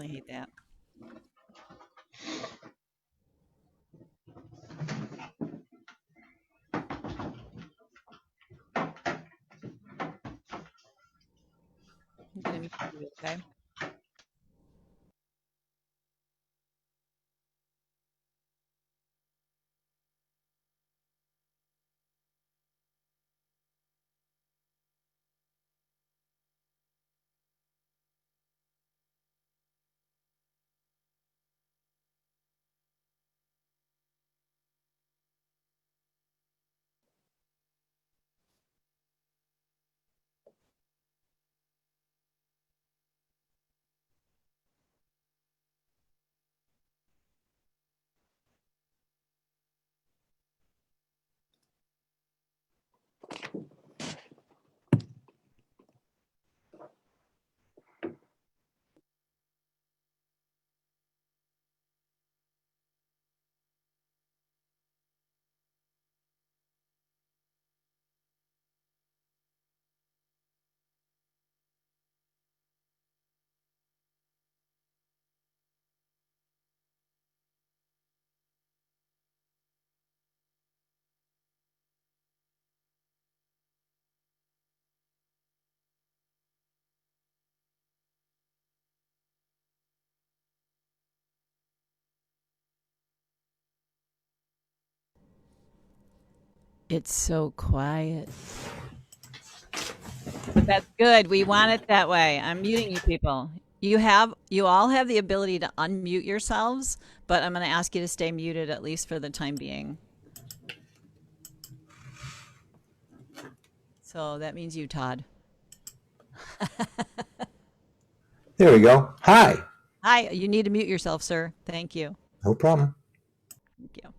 hate that. I'm gonna mute you, okay? It's so quiet. But that's good. We want it that way. I'm muting you people. You all have the ability to unmute yourselves, but I'm going to ask you to stay muted at least for the time being. So that means you, Todd. There we go. Hi. Hi, you need to mute yourself, sir. Thank you. No problem. Thank you.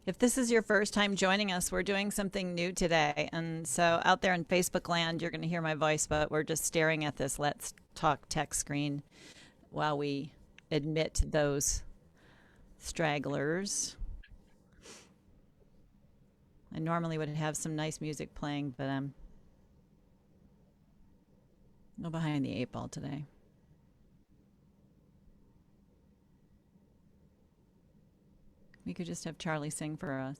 If this is your first time joining us, we're doing something new today. And so out there in Facebook land, you're going to hear my voice, but we're just staring at this Let's Talk Tech screen while we admit those stragglers. I normally would have some nice music playing, but I'm no behind the eight ball today. We could just have Charlie sing for us.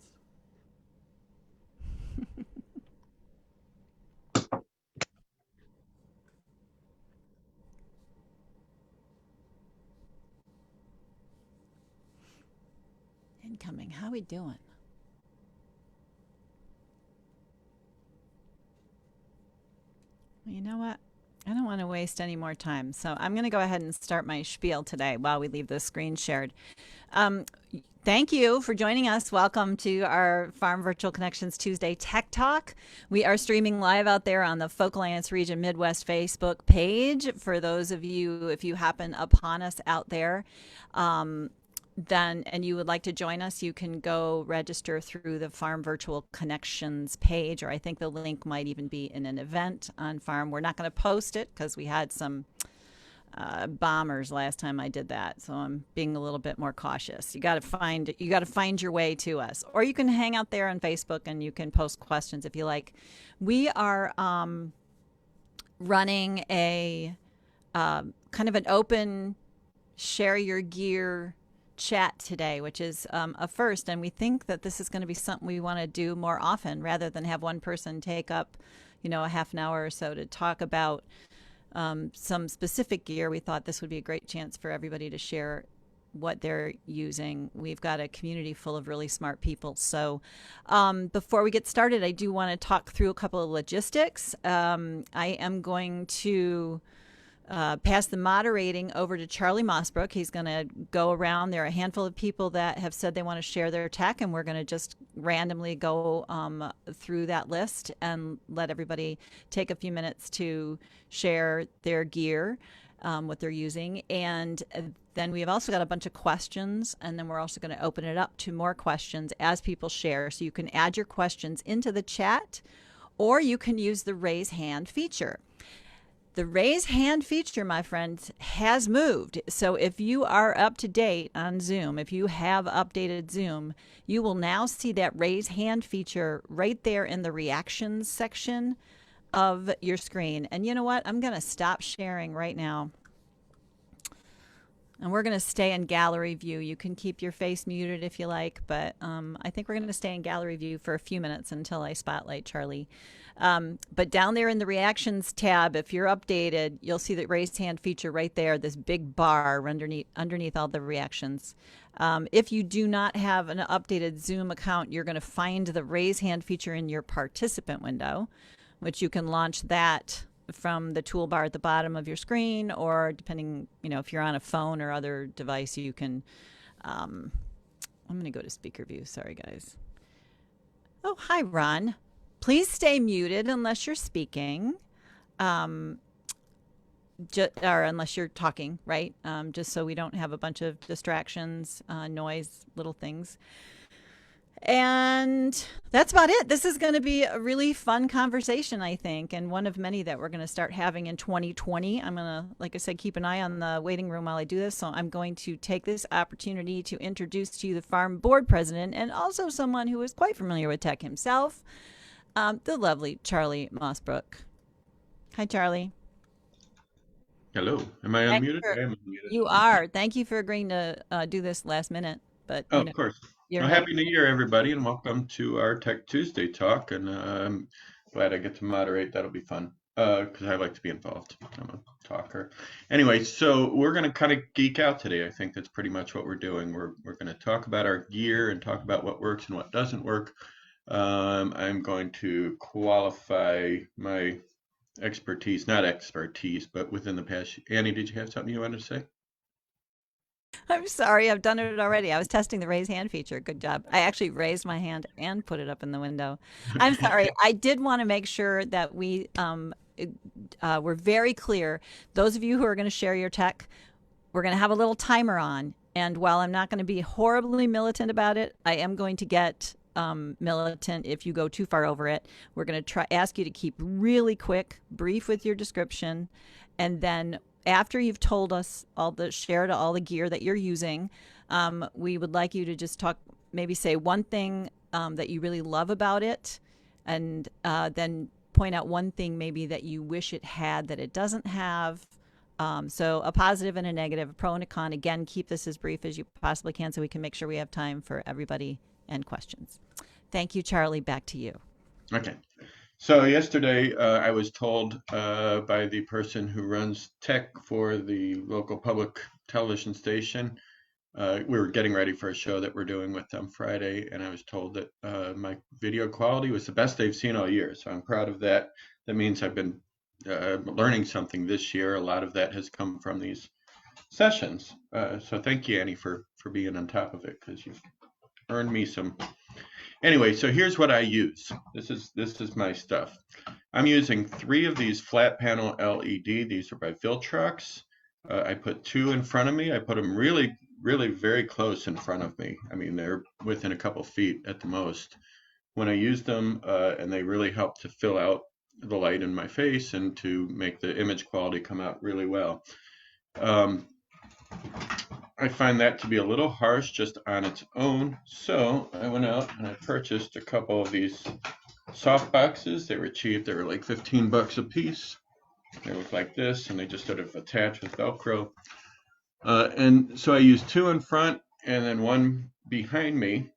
Incoming. How we doing? Well, you know what? I don't want to waste any more time. So I'm going to go ahead and start my spiel today while we leave the screen shared. Thank you for joining us. Welcome to our Farm Virtual Connections Tuesday Tech Talk. We are streaming live out there on the Folk Alliance Region Midwest Facebook page. For those of you, if you happen upon us out there, then and you would like to join us, you can go register through the Farm Virtual Connections page, or I think the link might even be in an event on Farm. We're not going to post it because we had some bombers last time I did that, so I'm being a little bit more cautious. You got to find your way to us, or you can hang out there on Facebook and you can post questions if you like. We are running a kind of an open share your gear chat today, which is a first, and we think that this is going to be something we want to do more often rather than have one person take up, a half an hour or so to talk about some specific gear. We thought this would be a great chance for everybody to share what they're using. We've got a community full of really smart people. So before we get started, I do want to talk through a couple of logistics. I am going to pass the moderating over to Charlie Mossbrook. He's going to go around. There are a handful of people that have said they want to share their tech, and we're going to just randomly go through that list and let everybody take a few minutes to share their gear, what they're using. And then we have also got a bunch of questions, and then we're also going to open it up to more questions as people share. So you can add your questions into the chat, or you can use the raise hand feature. The raise hand feature, my friends, has moved. So if you are up to date on Zoom, if you have updated Zoom, you will now see that raise hand feature right there in the reactions section of your screen. And you know what? I'm going to stop sharing right now. And we're going to stay in gallery view. You can keep your face muted if you like, but I think we're going to stay in gallery view for a few minutes until I spotlight Charlie. But down there in the reactions tab, if you're updated, you'll see the raised hand feature right there, this big bar underneath all the reactions. If you do not have an updated Zoom account, you're going to find the raise hand feature in your participant window, which you can launch that from the toolbar at the bottom of your screen, or depending, if you're on a phone or other device, you can. I'm going to go to speaker view. Sorry, guys. Oh, hi, Ron. Please stay muted unless you're speaking, or unless you're talking, right? Just so we don't have a bunch of distractions, noise, little things. And that's about it. This is going to be a really fun conversation, I think, and one of many that we're going to start having in 2020. I'm going to, like I said, keep an eye on the waiting room while I do this. So I'm going to take this opportunity to introduce to you the farm board president and also someone who is quite familiar with tech himself, the lovely Charlie Mossbrook. Hi, Charlie. Hello. Am I unmuted? I am unmuted. You are. Thank you for agreeing to do this last minute. But Oh, of course. you're Well, right. Happy New Year, everybody, and welcome to our Tech Tuesday talk. And I'm glad I get to moderate. That'll be fun because I like to be involved. I'm a talker. Anyway, so we're going to kind of geek out today. I think that's pretty much what we're doing. We're going to talk about our gear and talk about what works and what doesn't work. I'm going to qualify my expertise, not expertise, but within the past. Annie, did you have something you wanted to say? I'm sorry, I've done it already. I was testing the raise hand feature. Good job. I actually raised my hand and put it up in the window. I'm sorry. I did want to make sure that we were very clear. Those of you who are going to share your tech, we're going to have a little timer on. And while I'm not going to be horribly militant about it, I am going to get militant if you go too far over it. We're going to ask you to keep really quick, brief with your description, and then after you've told us shared all the gear that you're using, we would like you to just maybe say one thing that you really love about it, and then point out one thing maybe that you wish it had that it doesn't have. So a positive and a negative, a pro and a con. Again, keep this as brief as you possibly can so we can make sure we have time for everybody and questions. Thank you, Charlie. Back to you. Okay. So yesterday, I was told by the person who runs tech for the local public television station, we were getting ready for a show that we're doing with them Friday, and I was told that my video quality was the best they've seen all year. So I'm proud of that. That means I've been learning something this year. A lot of that has come from these sessions. So thank you, Annie, for being on top of it, because you've earned me some. Anyway, so here's what I use. This is my stuff. I'm using 3 of these flat panel LED. These are by Viltrox. I put 2 in front of me. I put them really, really very close in front of me. I mean, they're within a couple feet at the most. When I use them, and they really help to fill out the light in my face and to make the image quality come out really well. I find that to be a little harsh just on its own, so I went out and I purchased a couple of these soft boxes. They were cheap. They were like 15 bucks a piece. They look like this, and they just sort of attach with Velcro. And so I used 2 in front and then 1 behind me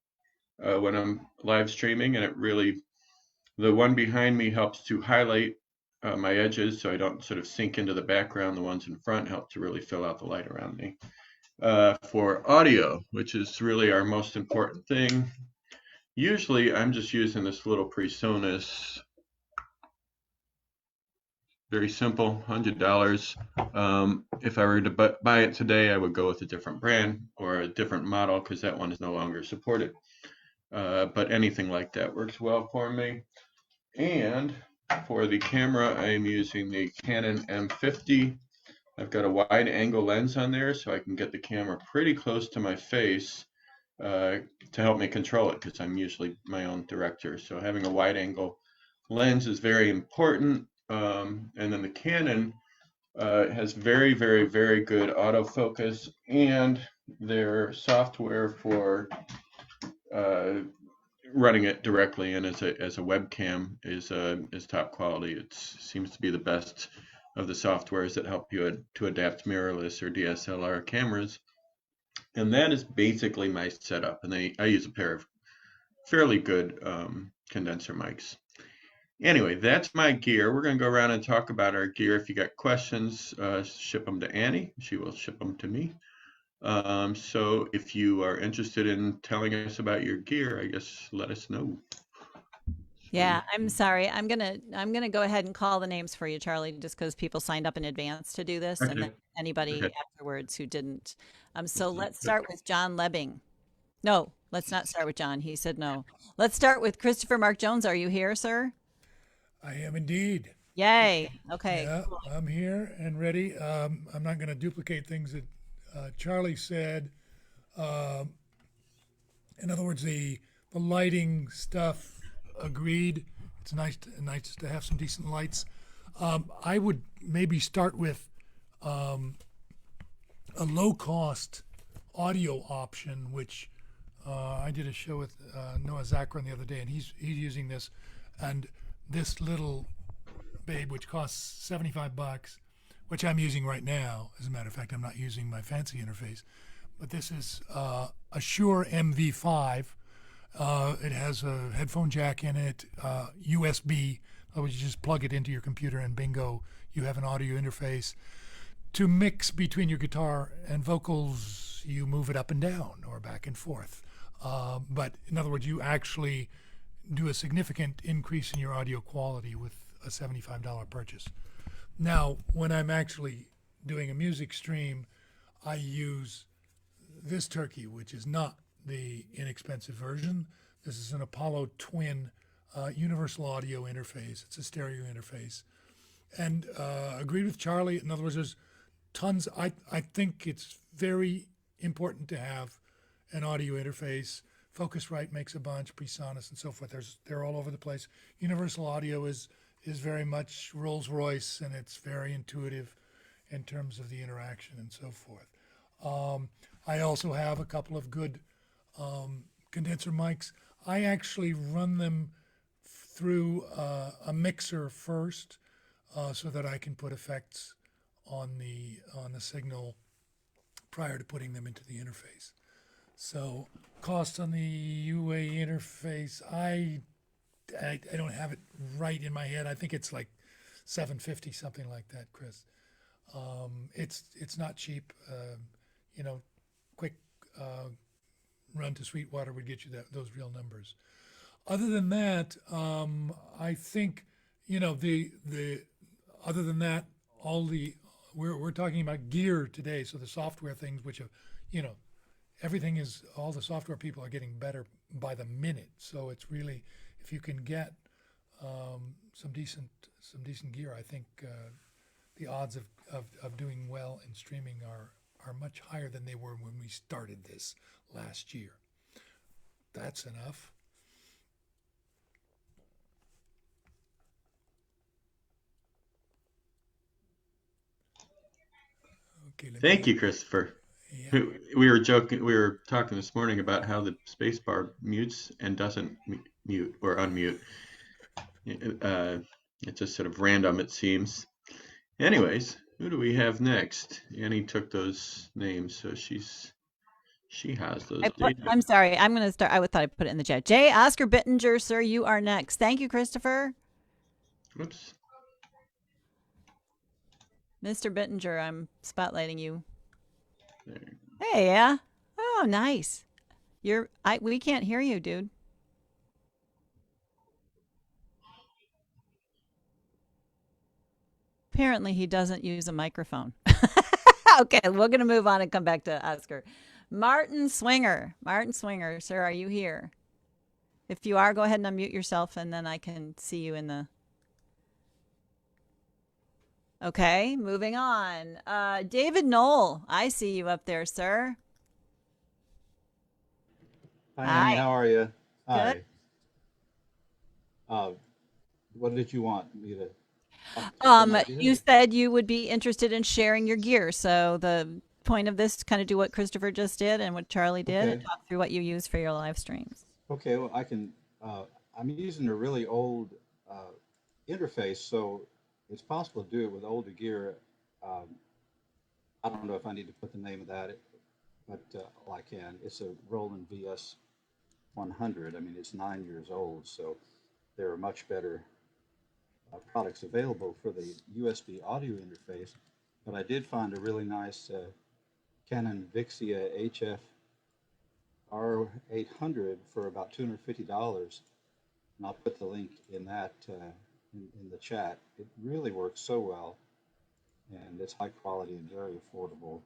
when I'm live streaming, and the one behind me helps to highlight my edges so I don't sort of sink into the background. The ones in front help to really fill out the light around me. For audio, which is really our most important thing, usually I'm just using this little PreSonus, very simple, $100. If I were to buy it today, I would go with a different brand or a different model because that one is no longer supported. But anything like that works well for me. And for the camera, I am using the Canon M50. I've got a wide angle lens on there so I can get the camera pretty close to my face to help me control it, because I'm usually my own director. So having a wide angle lens is very important. And then the Canon It has very, very, very good autofocus, and their software for uh, running it directly in as a webcam is top quality. It seems to be the best of the softwares that help you to adapt mirrorless or DSLR cameras. And that is basically my setup. And I use a pair of fairly good condenser mics. Anyway, that's my gear. We're going to go around and talk about our gear. If you got questions, ship them to Annie. She will ship them to me. So if you are interested in telling us about your gear, I guess let us know. Yeah, I'm sorry. I'm gonna go ahead and call the names for you, Charlie, just because people signed up in advance to do this, and then Okay. anybody Okay. afterwards who didn't. So let's start with John Lebbing. No, let's not start with John. He said no. Let's start with Christopher Mark Jones. Are you here, sir? I am indeed. Yay. Okay. Yeah, I'm here and ready. I'm not going to duplicate things that Charlie said. Um in other words, the lighting stuff, agreed. It's nice to have some decent lights. I would maybe start with a low cost audio option, which I did a show with Noah Zachron the other day, and he's using this, and this little babe, which costs $75, which I'm using right now. As a matter of fact, I'm not using my fancy interface, but this is a Shure MV5. It has a headphone jack in it, USB. In other words, you just plug it into your computer, and bingo, you have an audio interface. To mix between your guitar and vocals, you move it up and down or back and forth. But in other words, you actually do a significant increase in your audio quality with a $75 purchase. Now, when I'm actually doing a music stream, I use this turkey, which is not the inexpensive version. This is an Apollo Twin universal audio interface. It's a stereo interface. And agreed with Charlie. In other words, there's tons. I think it's very important to have an audio interface. Focusrite makes a bunch, PreSonus and so forth. They're all over the place. Universal audio is very much Rolls Royce, and it's very intuitive in terms of the interaction and so forth. I also have a couple of good condenser mics. I actually run them through a mixer first, so that I can put effects on the signal prior to putting them into the interface. So cost on the UA interface, I don't have it right in my head. I think it's like $750, something like that, Chris. It's not cheap. Quick run to Sweetwater would get you those real numbers. Other than that, I think the other than that, we're talking about gear today. So the software things, which everything is, all the software people are getting better by the minute. So it's really, if you can get some decent gear, I think the odds of doing well in streaming are much higher than they were when we started this last year. That's enough. Okay, Thank you, Christopher. Yeah. We were joking. We were talking this morning about how the spacebar mutes and doesn't mute or unmute. It's just sort of random, it seems. Anyways, who do we have next? Annie took those names, so she has those. I'm sorry. I'm going to start. I thought I put it in the chat. J. Oscar Bittinger, sir, you are next. Thank you, Christopher. Whoops. Mr. Bittinger, I'm spotlighting you. There. Hey, yeah. Oh, nice. We can't hear you, dude. Apparently he doesn't use a microphone. Okay, we're going to move on and come back to Oscar. Martin Swinger, sir, are you here? If you are, go ahead and unmute yourself, and then I can see you in the... Okay, moving on. David Knoll, I see you up there, sir. Hi, Hi. Annie. How are you? Good. Hi. What did you want me to? Good idea. You said you would be interested in sharing your gear. So the point of this, kind of do what Christopher just did and what Charlie did, and Okay. talk through what you use for your live streams. Okay. Well, I can. I'm using a really old uh, interface, so it's possible to do it with older gear. Um, I don't know if I need to put the name of that, but well, I can. It's a Roland VS 100. I mean, it's 9 years old, so there are much better products available for the USB audio interface. But I did find a really nice Canon Vixia HF R800 for about $250, and I'll put the link in that in the chat. It really works so well, and it's high quality and very affordable.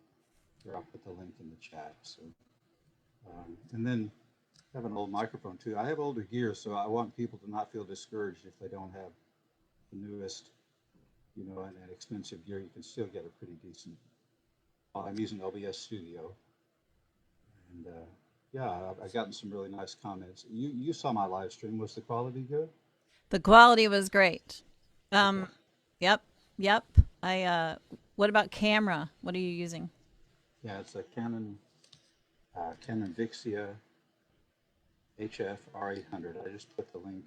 Here, I'll put the link in the chat. So, and then I have an old microphone too. I have older gear, so I want people to not feel discouraged if they don't have the newest, and expensive gear. You can still get a pretty decent. I'm using OBS Studio, and yeah, I've gotten some really nice comments. You saw my live stream. Was the quality good? The quality was great. Okay. Yep, yep. What about camera? What are you using? Yeah, it's a Canon Vixia HF R800. I just put the link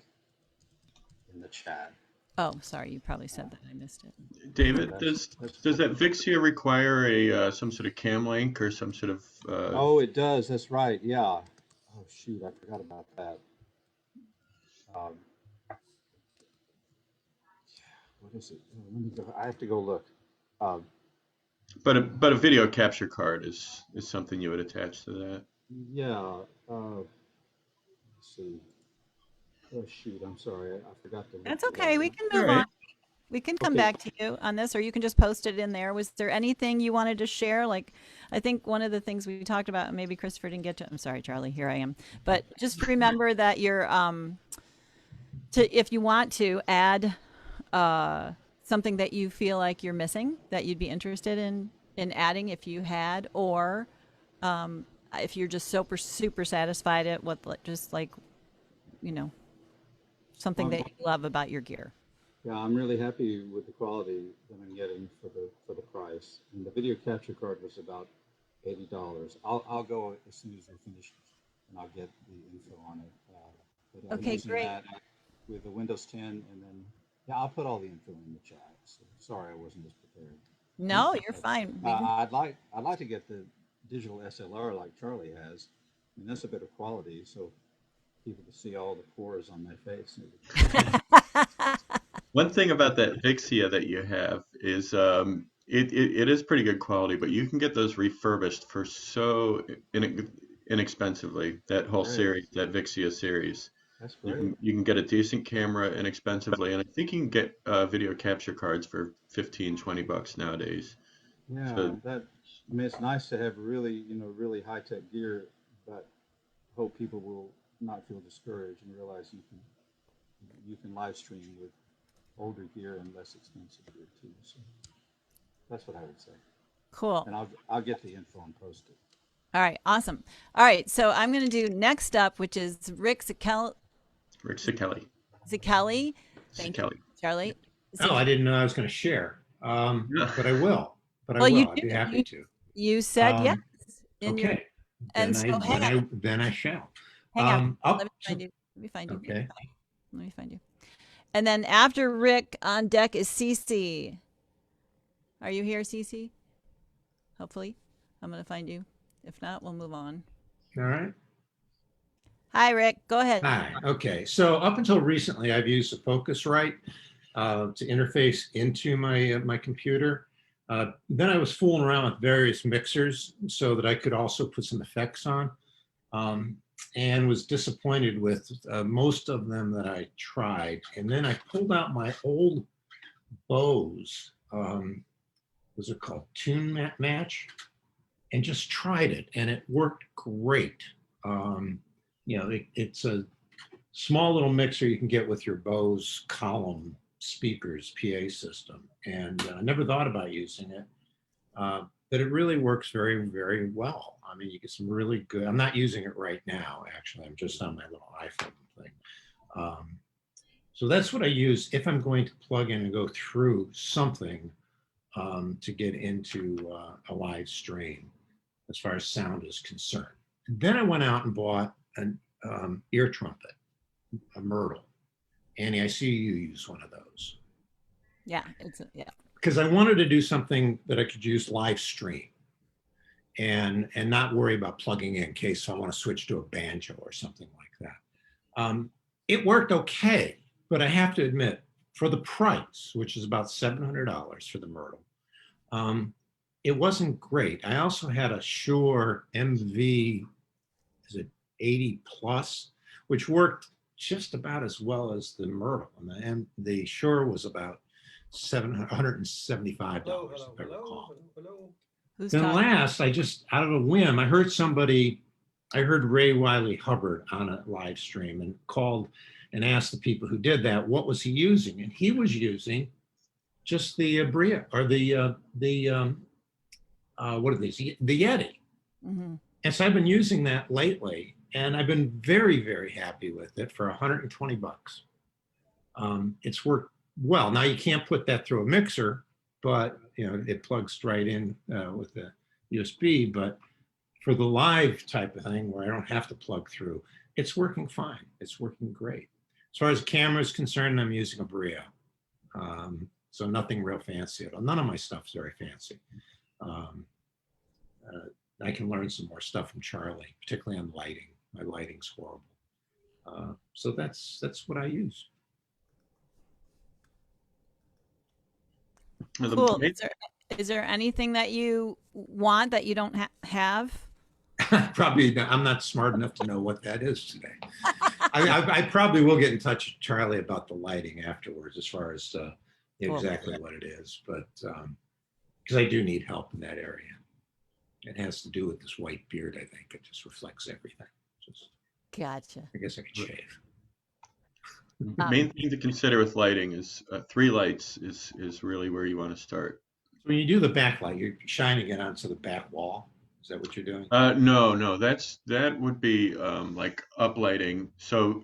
in the chat. Oh, sorry, you probably said that. I missed it. David, That's does that Vixia require a some sort of cam link or some sort of Oh, it does. That's right. Yeah. Oh, shoot. I forgot about that. Um, what is it? Oh, let me go. I have to go look. Um, but a video capture card is something you would attach to that. yeah. Let's see. Oh, shoot. I'm sorry. I forgot to look That's for okay. that. We can All move on. right. We can come Okay. back to you on this, or you can just post it in there. Was there anything you wanted to share? Like, I think one of the things we talked about, and maybe Christopher didn't get to. I'm sorry, Charlie. Here I am. But just remember that you're if you want to add something that you feel like you're missing, that you'd be interested in adding if you had, or if you're just super satisfied at what, just like, you know, something Um, that you love about your gear. Yeah, I'm really happy with the quality that I'm getting for the price. And the video capture card was about $80. I'll go as soon as we're finished, and I'll get the info on it. But I'm Okay, using great. that with the Windows 10, and then yeah, I'll put all the info in the chat. So sorry, I wasn't as prepared. No, you're fine. We can, I'd like to get the digital SLR like Charlie has. I mean, that's a better quality, so people can see all the pores on my face. One thing about that Vixia that you have is it is pretty good quality, but you can get those refurbished for so inexpensively. That whole Great, series, that Vixia series, that's great. you can get a decent camera inexpensively, and I think you can get video capture cards for 15, $20 nowadays. Yeah, So that, I mean, it's nice to have really, really high-tech gear, but hope people will not feel discouraged and realize you can live stream with older gear and less expensive gear too. So that's what I would say. cool. And I'll get the info and post it. All right, awesome. All right, so I'm going to do next up, which is Rick Rick Sikeli. Zichelli. Thank you, Sikeli. Charlie. Oh, I didn't know I was going to share, Yeah. but I will. But I Well, you will. I'd be did. happy to. You said yes Um, in your, okay. and Then so hang on, then I shall. hang on. Oh, Let me find you. Let me find you. okay. Let me find you. And then after Rick on deck is Cece. Are you here, Cece? Hopefully. I'm going to find you. If not, we'll move on. All right. Hi, Rick. Go ahead. Hi. Okay. So up until recently, I've used the Focusrite to interface into my computer. Then I was fooling around with various mixers so that I could also put some effects on, and was disappointed with most of them that I tried. And then I pulled out my old Bose, what's it called, Tune Match, and just tried it, and it worked great. It's a small little mixer you can get with your Bose column speakers PA system, and I never thought about using it, but it really works very, very well. I mean, you get some really good. I'm not using it right now, actually. I'm just on my little iPhone thing. So that's what I use if I'm going to plug in and go through something to get into a live stream as far as sound is concerned. Then I went out and bought an ear trumpet, a Myrtle. Annie, I see you use one of those. Yeah, Because I wanted to do something that I could use live stream and not worry about plugging in case I want to switch to a banjo or something like that. It worked okay, but I have to admit, for the price, which is about $700 for the Myrtle, it wasn't great. I also had a Shure MV, is it 80 plus, which worked just about as well as the Myrtle. And the Shure was about $175, if I recall. Who's Then talking? last, I just, out of a whim, I heard Ray Wiley Hubbard on a live stream and called and asked the people who did that, what was he using? And he was using just the Bria, or what are these? The Yeti. Mm-hmm. And so I've been using that lately, and I've been very, very happy with it for $120. It's worked well. Now you can't put that through a mixer, but it plugs right in with the USB. But for the live type of thing where I don't have to plug through, it's working fine. It's working great. As far as the camera is concerned, I'm using a Brio. So nothing real fancy at all. None of my stuff's very fancy. I can learn some more stuff from Charlie, particularly on lighting. My lighting's horrible. So that's what I use. Cool. Is there anything that you want that you don't have? Probably not, I'm not smart enough to know what that is today. I probably will get in touch with Charlie about the lighting afterwards, as far as exactly what it is. But because I do need help in that area. It has to do with this white beard, I think. It just reflects everything. Gotcha. I guess I could shave. The main thing to consider with lighting is 3 lights is really where you want to start. So when you do the backlight, you're shining it onto the back wall. Is that what you're doing? No, that would be like uplighting. So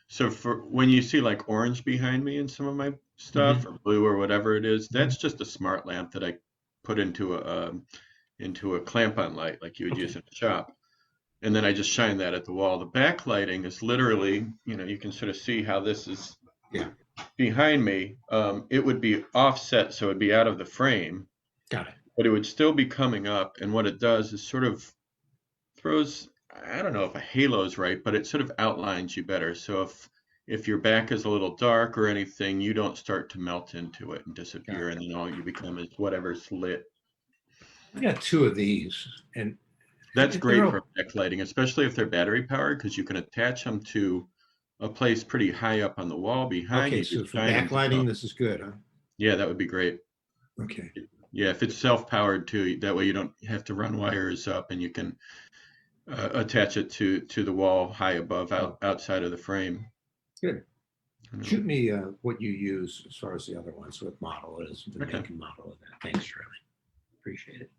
for when you see like orange behind me in some of my stuff, or blue or whatever it is, that's just a smart lamp that I put into a clamp-on light like you would use in a shop. And then I just shine that at the wall. The backlighting is literally, you can sort of see how this is behind me. It would be offset, so it would be out of the frame. Got it. But it would still be coming up. And what it does is sort of throws, I don't know if a halo is right, but it sort of outlines you better. So if your back is a little dark or anything, you don't start to melt into it and disappear. And then all you become is whatever's lit. I got 2 of these, and that's great for backlighting, especially if they're battery powered, because you can attach them to a place pretty high up on the wall behind you. Okay, so for backlighting, this is good, huh? Yeah, that would be great. Okay. Yeah, if it's self-powered too, that way you don't have to run wires up, and you can attach it to the wall high above, outside of the frame. Good. Shoot me what you use as far as the other ones, what model it is, the make and model of that. Thanks, Charlie. Appreciate it.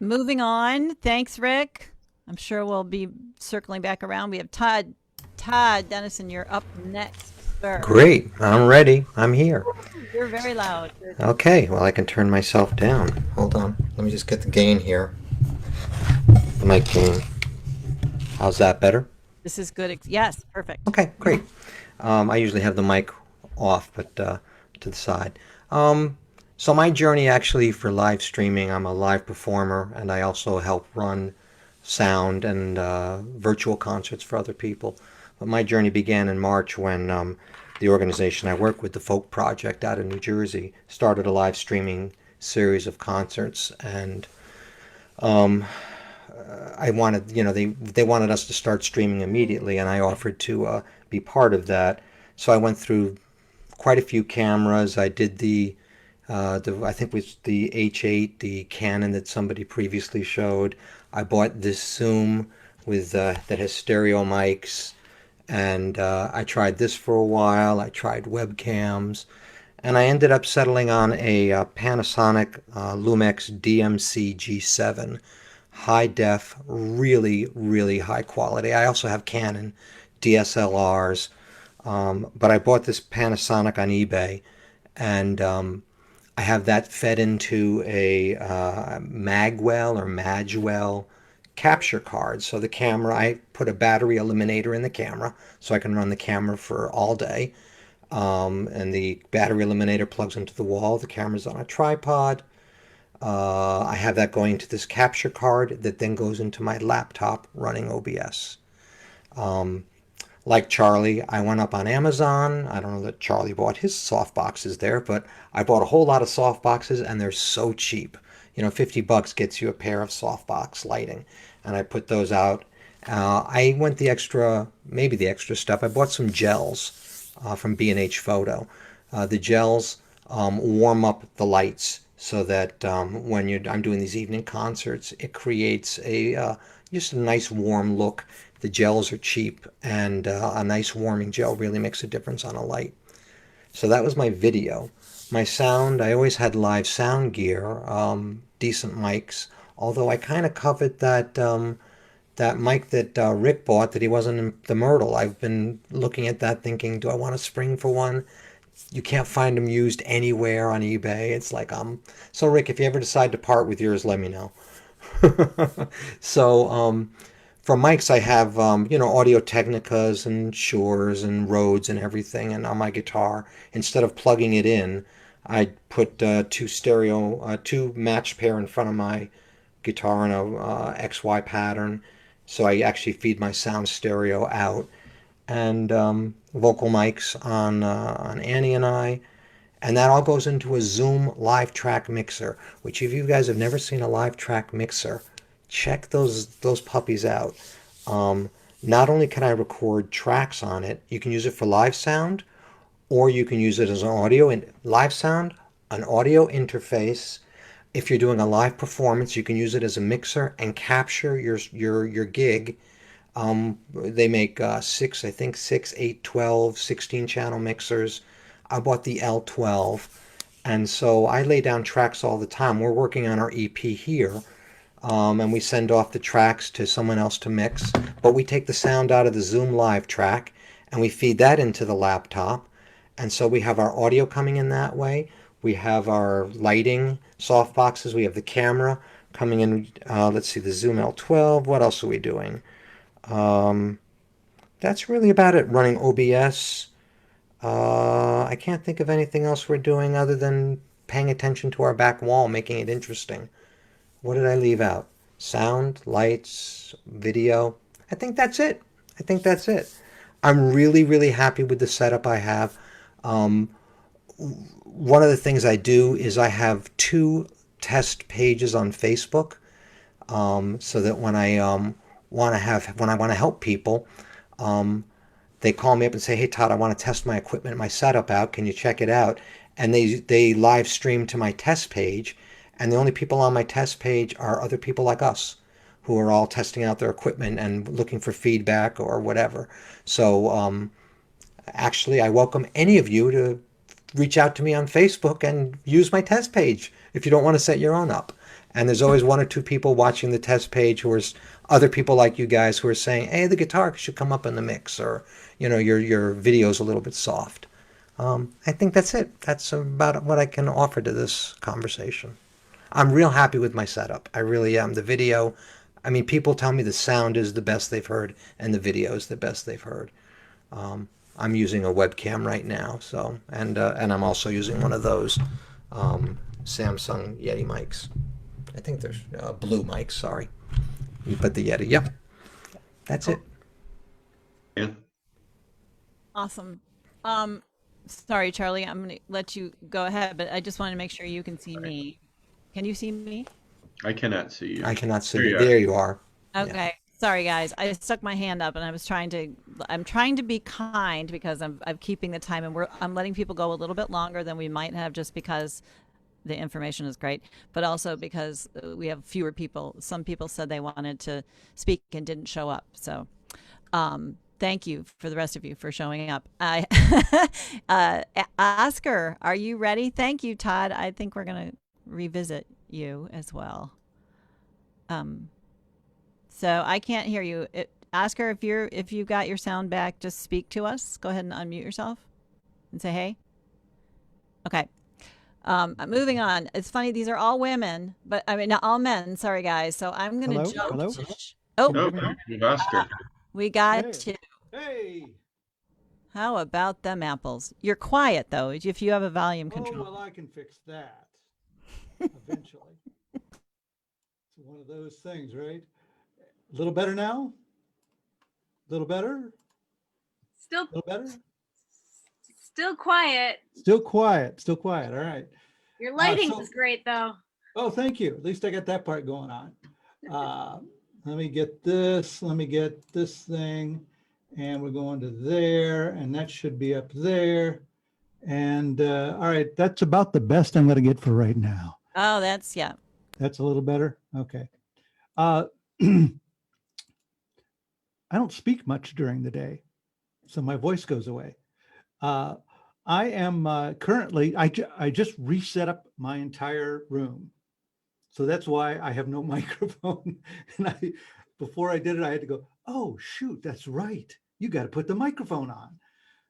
Moving on. Thanks, Rick. I'm sure we'll be circling back around. We have Todd. Todd Dennison, you're up next, sir. Great. I'm ready. I'm here. You're very loud. Okay. Well, I can turn myself down. Hold on. Let me just get the gain here. The mic gain. How's that better? This is good. Yes, perfect. Okay, great. I usually have the mic off, but to the side. So my journey actually for live streaming, I'm a live performer, and I also help run sound and virtual concerts for other people. But my journey began in March when the organization I work with, the Folk Project out of New Jersey, started a live streaming series of concerts, and I wanted, they wanted us to start streaming immediately, and I offered to be part of that. So I went through quite a few cameras. I did I think it was the H8, the Canon that somebody previously showed. I bought this Zoom with that has stereo mics, and I tried this for a while. I tried webcams, and I ended up settling on a Panasonic Lumix DMC G7, high def, really, really high quality. I also have Canon DSLRs, But I bought this Panasonic on eBay, and I have that fed into a Magwell or Magwell capture card. So the camera, I put a battery eliminator in the camera so I can run the camera for all day. And the battery eliminator plugs into the wall. The camera's on a tripod. I have that going to this capture card that then goes into my laptop running OBS. Like Charlie, I went up on Amazon. I don't know that Charlie bought his soft boxes there, but I bought a whole lot of soft boxes and they're so cheap. You know, $50 gets you a pair of softbox lighting. And I put those out. I went the extra, maybe the extra stuff. I bought some gels from B&H Photo. The gels warm up the lights so that when I'm doing these evening concerts, it creates a just a nice warm look. The gels are cheap, and a nice warming gel really makes a difference on a light. So that was my video. My sound, I always had live sound gear, decent mics, although I kind of covered that mic that Rick bought that he wasn't in the Myrtle. I've been looking at that thinking, do I want to spring for one? You can't find them used anywhere on eBay. It's like, so Rick, if you ever decide to part with yours, let me know. So, for mics, I have, Audio Technicas and Shures and Rhodes and everything. And on my guitar, instead of plugging it in, I put two matched pair in front of my guitar in a XY pattern. So I actually feed my sound stereo out. And vocal mics on Annie and I. And that all goes into a Zoom live track mixer, which if you guys have never seen a live track mixer, check those puppies out. Not only can I record tracks on it, you can use it for live sound, or you can use it as an audio and live sound, an audio interface. If you're doing a live performance, you can use it as a mixer and capture your gig. They make six, I think 6, 8, 12, 16 channel mixers. I bought the L12. And so I lay down tracks all the time. We're working on our EP here. And we send off the tracks to someone else to mix. But we take the sound out of the Zoom live track and we feed that into the laptop. And so we have our audio coming in that way. We have our lighting softboxes. We have the camera coming in. Let's see, the Zoom L12. What else are we doing? That's really about it. Running OBS. I can't think of anything else we're doing other than paying attention to our back wall, making it interesting. What did I leave out? Sound, lights, video. I think that's it. I'm really, really happy with the setup I have. One of the things I do is I have 2 test pages on Facebook, so that when I want to help people, they call me up and say, "Hey Todd, I want to test my equipment, my setup out. Can you check it out?" And they live stream to my test page, and the only people on my test page are other people like us, who are all testing out their equipment and looking for feedback or whatever. So actually, I welcome any of you to reach out to me on Facebook and use my test page if you don't want to set your own up. And there's always 1 or 2 people watching the test page who are other people like you guys who are saying, "Hey, the guitar should come up in the mix," or your video's a little bit soft. I think that's it. That's about what I can offer to this conversation. I'm real happy with my setup. I really am. The video, I mean, people tell me the sound is the best they've heard and the video is the best they've heard. I'm using a webcam right now, so and I'm also using one of those Samsung Yeti mics. I think there's blue mics. Sorry, you put the Yeti. Yep, that's it. Yeah. Awesome. Sorry, Charlie, I'm going to let you go ahead, but I just want to make sure you can see me. Can you see me? I cannot see you. I cannot see There you. you are. There you are. Okay. Yeah. Sorry, guys. I stuck my hand up and I'm trying to be kind because I'm keeping the time and I'm letting people go a little bit longer than we might have just because the information is great, but also because we have fewer people. Some people said they wanted to speak and didn't show up. So, thank you for the rest of you for showing up. Oscar, are you ready? Thank you, Todd. I think we're going to revisit you as well. So I can't hear you. Oscar, if you got your sound back, just speak to us. Go ahead and unmute yourself and say hey. Okay. Moving on. It's funny, these are all women, but I mean, not all men. Sorry, guys. So I'm going to Hello? jump. Hello? Oh, Can you Oh, hear me? with Oscar. we got Hey. to. Hey. How about them apples? You're quiet, though, if you have a volume Oh, control. well, I can fix that eventually. It's one of those things, right? A little better now? A little better? Still, A little better? still quiet. Still quiet. Still quiet. All right. Your lighting So- is great, though. Oh, thank you. At least I got that part going on. Let me get this. Let me get this thing. And we're going to there. And that should be up there. And all right, that's about the best I'm going to get for right now. Oh, that's, yeah. That's a little better. Okay. I don't speak much during the day, so my voice goes away. I am currently, I just reset up my entire room. So that's why I have no microphone. And before I did it, I had to go, oh, shoot, that's right. You got to put the microphone on.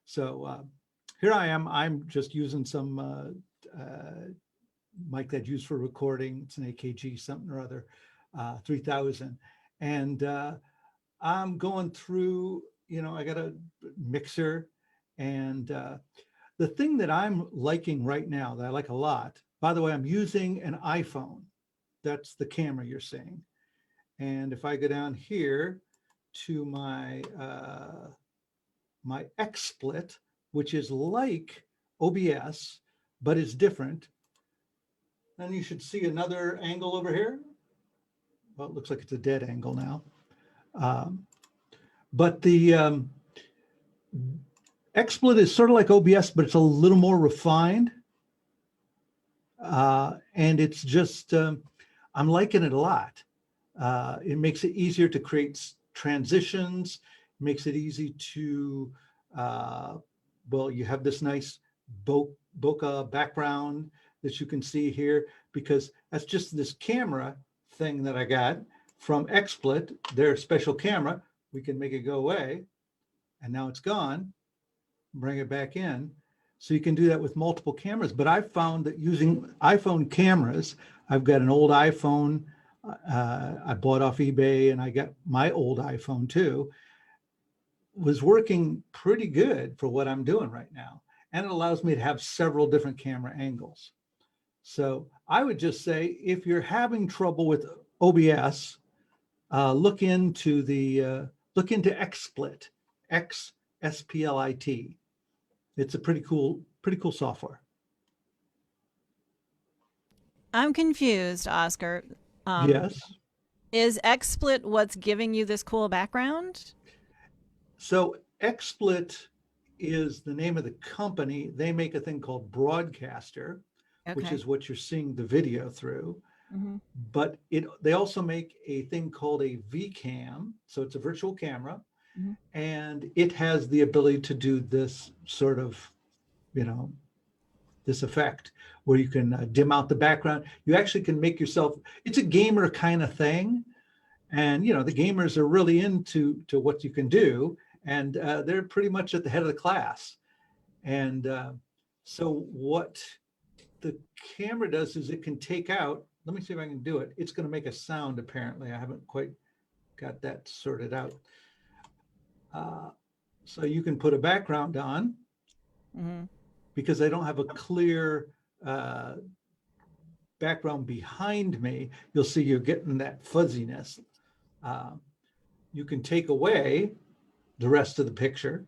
So here I am. I'm just using some mic that's used for recording. It's an AKG something or other, 3000. And I'm going through, I got a mixer. And the thing that I'm liking right now that I like a lot, by the way, I'm using an iPhone. That's the camera you're seeing. And if I go down here to my my XSplit, which is like OBS, but it's different, then you should see another angle over here. Well, it looks like it's a dead angle now. But the XSplit is sort of like OBS, but it's a little more refined. And it's just, I'm liking it a lot. It makes it easier to create transitions, makes it easy to, well, you have this nice bokeh background that you can see here, because that's just this camera thing that I got from XSplit, their special camera. We can make it go away, and now it's gone. Bring it back in. So you can do that with multiple cameras. But I've found that using iPhone cameras, I've got an old iPhone I bought off eBay, and I got my old iPhone too, was working pretty good for what I'm doing right now. And it allows me to have several different camera angles. So I would just say, if you're having trouble with OBS, look into XSplit, XSPLIT. It's a pretty cool software. I'm confused, Oscar. Yes. Is XSplit what's giving you this cool background? So XSplit is the name of the company. They make a thing called Broadcaster, which Okay. is what you're seeing the video through. Mm-hmm. But they also make a thing called a VCam. So it's a virtual camera. Mhm. And it has the ability to do this sort of, this effect where you can dim out the background. You actually can make yourself, it's a gamer kind of thing. And, the gamers are really into what you can do. And they're pretty much at the head of the class. And so what the camera does is it can take out, let me see if I can do it. It's going to make a sound, apparently. I haven't quite got that sorted out. So you can put a background on. Mm-hmm. Because I don't have a clear background behind me, you'll see you're getting that fuzziness. You can take away the rest of the picture.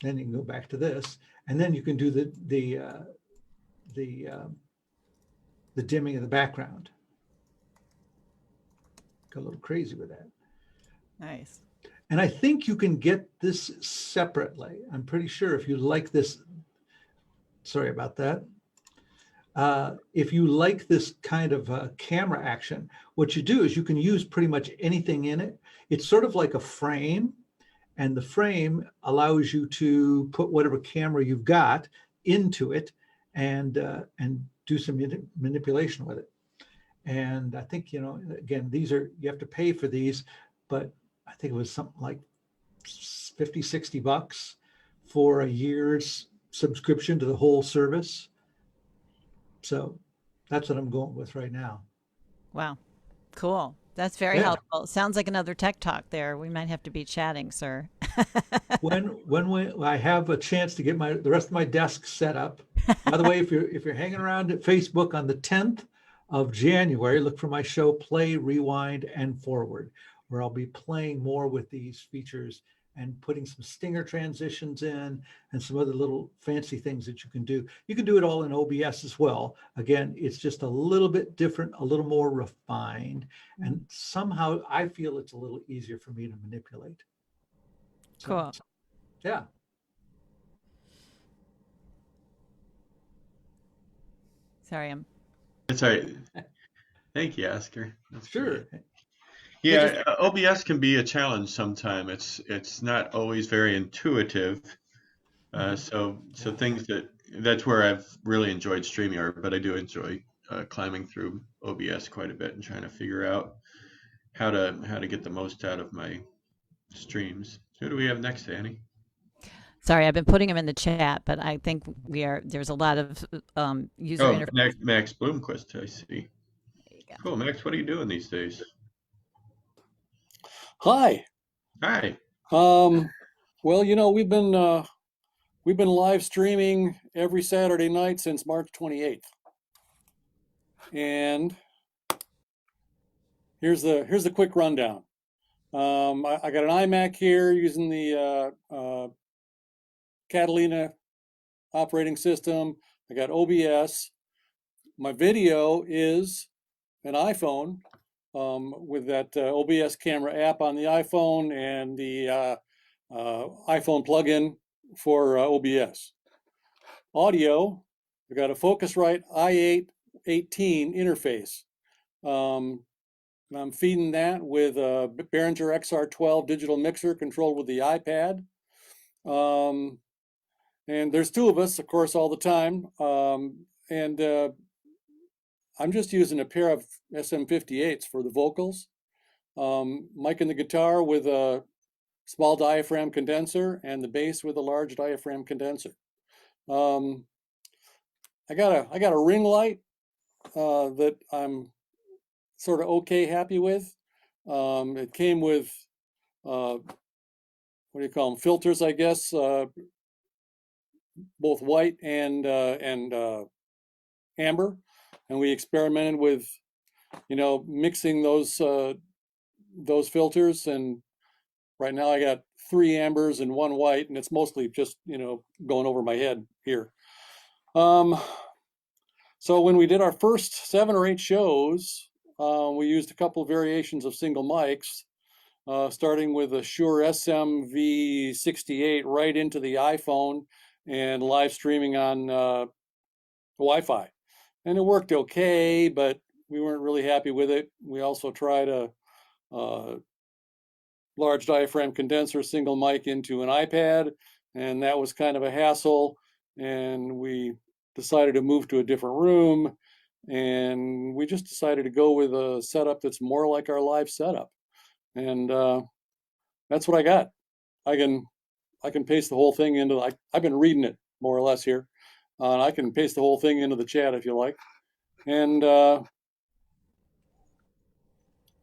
Then you can go back to this, and then you can do the dimming of the background. Go a little crazy with that. Nice. And I think you can get this separately. I'm pretty sure if you like this, sorry about that. If you like this kind of camera action, what you do is you can use pretty much anything in it. It's sort of like a frame, and the frame allows you to put whatever camera you've got into it and do some manipulation with it. And I think, again, you have to pay for these, but I think it was something like 50, 60 bucks for a year's subscription to the whole service. So that's what I'm going with right now. Wow. Cool. That's very Yeah. helpful. Sounds like another tech talk there. We might have to be chatting, sir. When I have a chance to get the rest of my desk set up. By the way, if you're hanging around at Facebook on the 10th of January, look for my show Play, Rewind, and Forward, where I'll be playing more with these features and putting some stinger transitions in and some other little fancy things that you can do. You can do it all in OBS as well. Again, it's just a little bit different, a little more refined, and somehow I feel it's a little easier for me to manipulate. So, Cool. yeah. Sorry, That's all right. Thank you, Oscar. That's Sure. great. Yeah, OBS can be a challenge sometime. It's not always very intuitive. So things that's where I've really enjoyed StreamYard, but I do enjoy climbing through OBS quite a bit and trying to figure out how to get the most out of my streams. Who do we have next, Annie? Sorry, I've been putting them in the chat, but I think there's a lot of user interface. Max Bloomquist, I see. There you go. Cool, Max, what are you doing these days? Hi. Hi. Well, you know, we've been live streaming every Saturday night since March 28th. And here's the quick rundown. I got an iMac here using the Catalina operating system. I got OBS. My video is an iPhone with that OBS camera app on the iPhone and the iPhone plugin for OBS. Audio, we got a Focusrite i8-18 interface. I'm feeding that with a Behringer XR12 digital mixer controlled with the iPad. And there's two of us, of course, all the time. I'm just using a pair of SM58s for the vocals. Mic in the guitar with a small diaphragm condenser and the bass with a large diaphragm condenser. I got a ring light that I'm sort of happy with. It came with what do you call them? Filters, I guess, both white and amber, and we experimented with, you know, mixing those filters, and right now I got 3 ambers and 1 white, and it's mostly just, you know, going over my head here. So when we did our first 7 or 8 shows, we used a couple of variations of single mics, starting with a Shure SMV68 right into the iPhone and live streaming on Wi-Fi. And it worked okay, but we weren't really happy with it. We also tried a large diaphragm condenser single mic into an iPad, and that was kind of a hassle. And we decided to move to a different room, and we just decided to go with a setup that's more like our live setup. And that's what I got. I can paste the whole thing into, I've been reading it more or less here. I can paste the whole thing into the chat if you like. And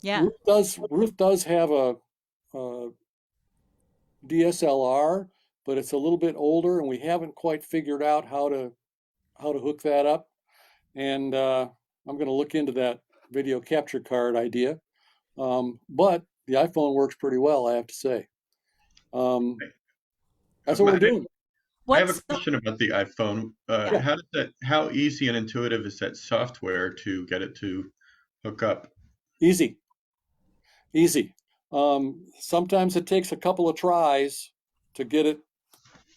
Yeah. Ruth does have a DSLR, but it's a little bit older, and we haven't quite figured out how to hook that up. And I'm going to look into that video capture card idea. But the iPhone works pretty well, I have to say. That's what we're doing. I have a question about the iPhone. How easy and intuitive is that software to get it to hook up? Easy. Sometimes it takes a couple of tries to get it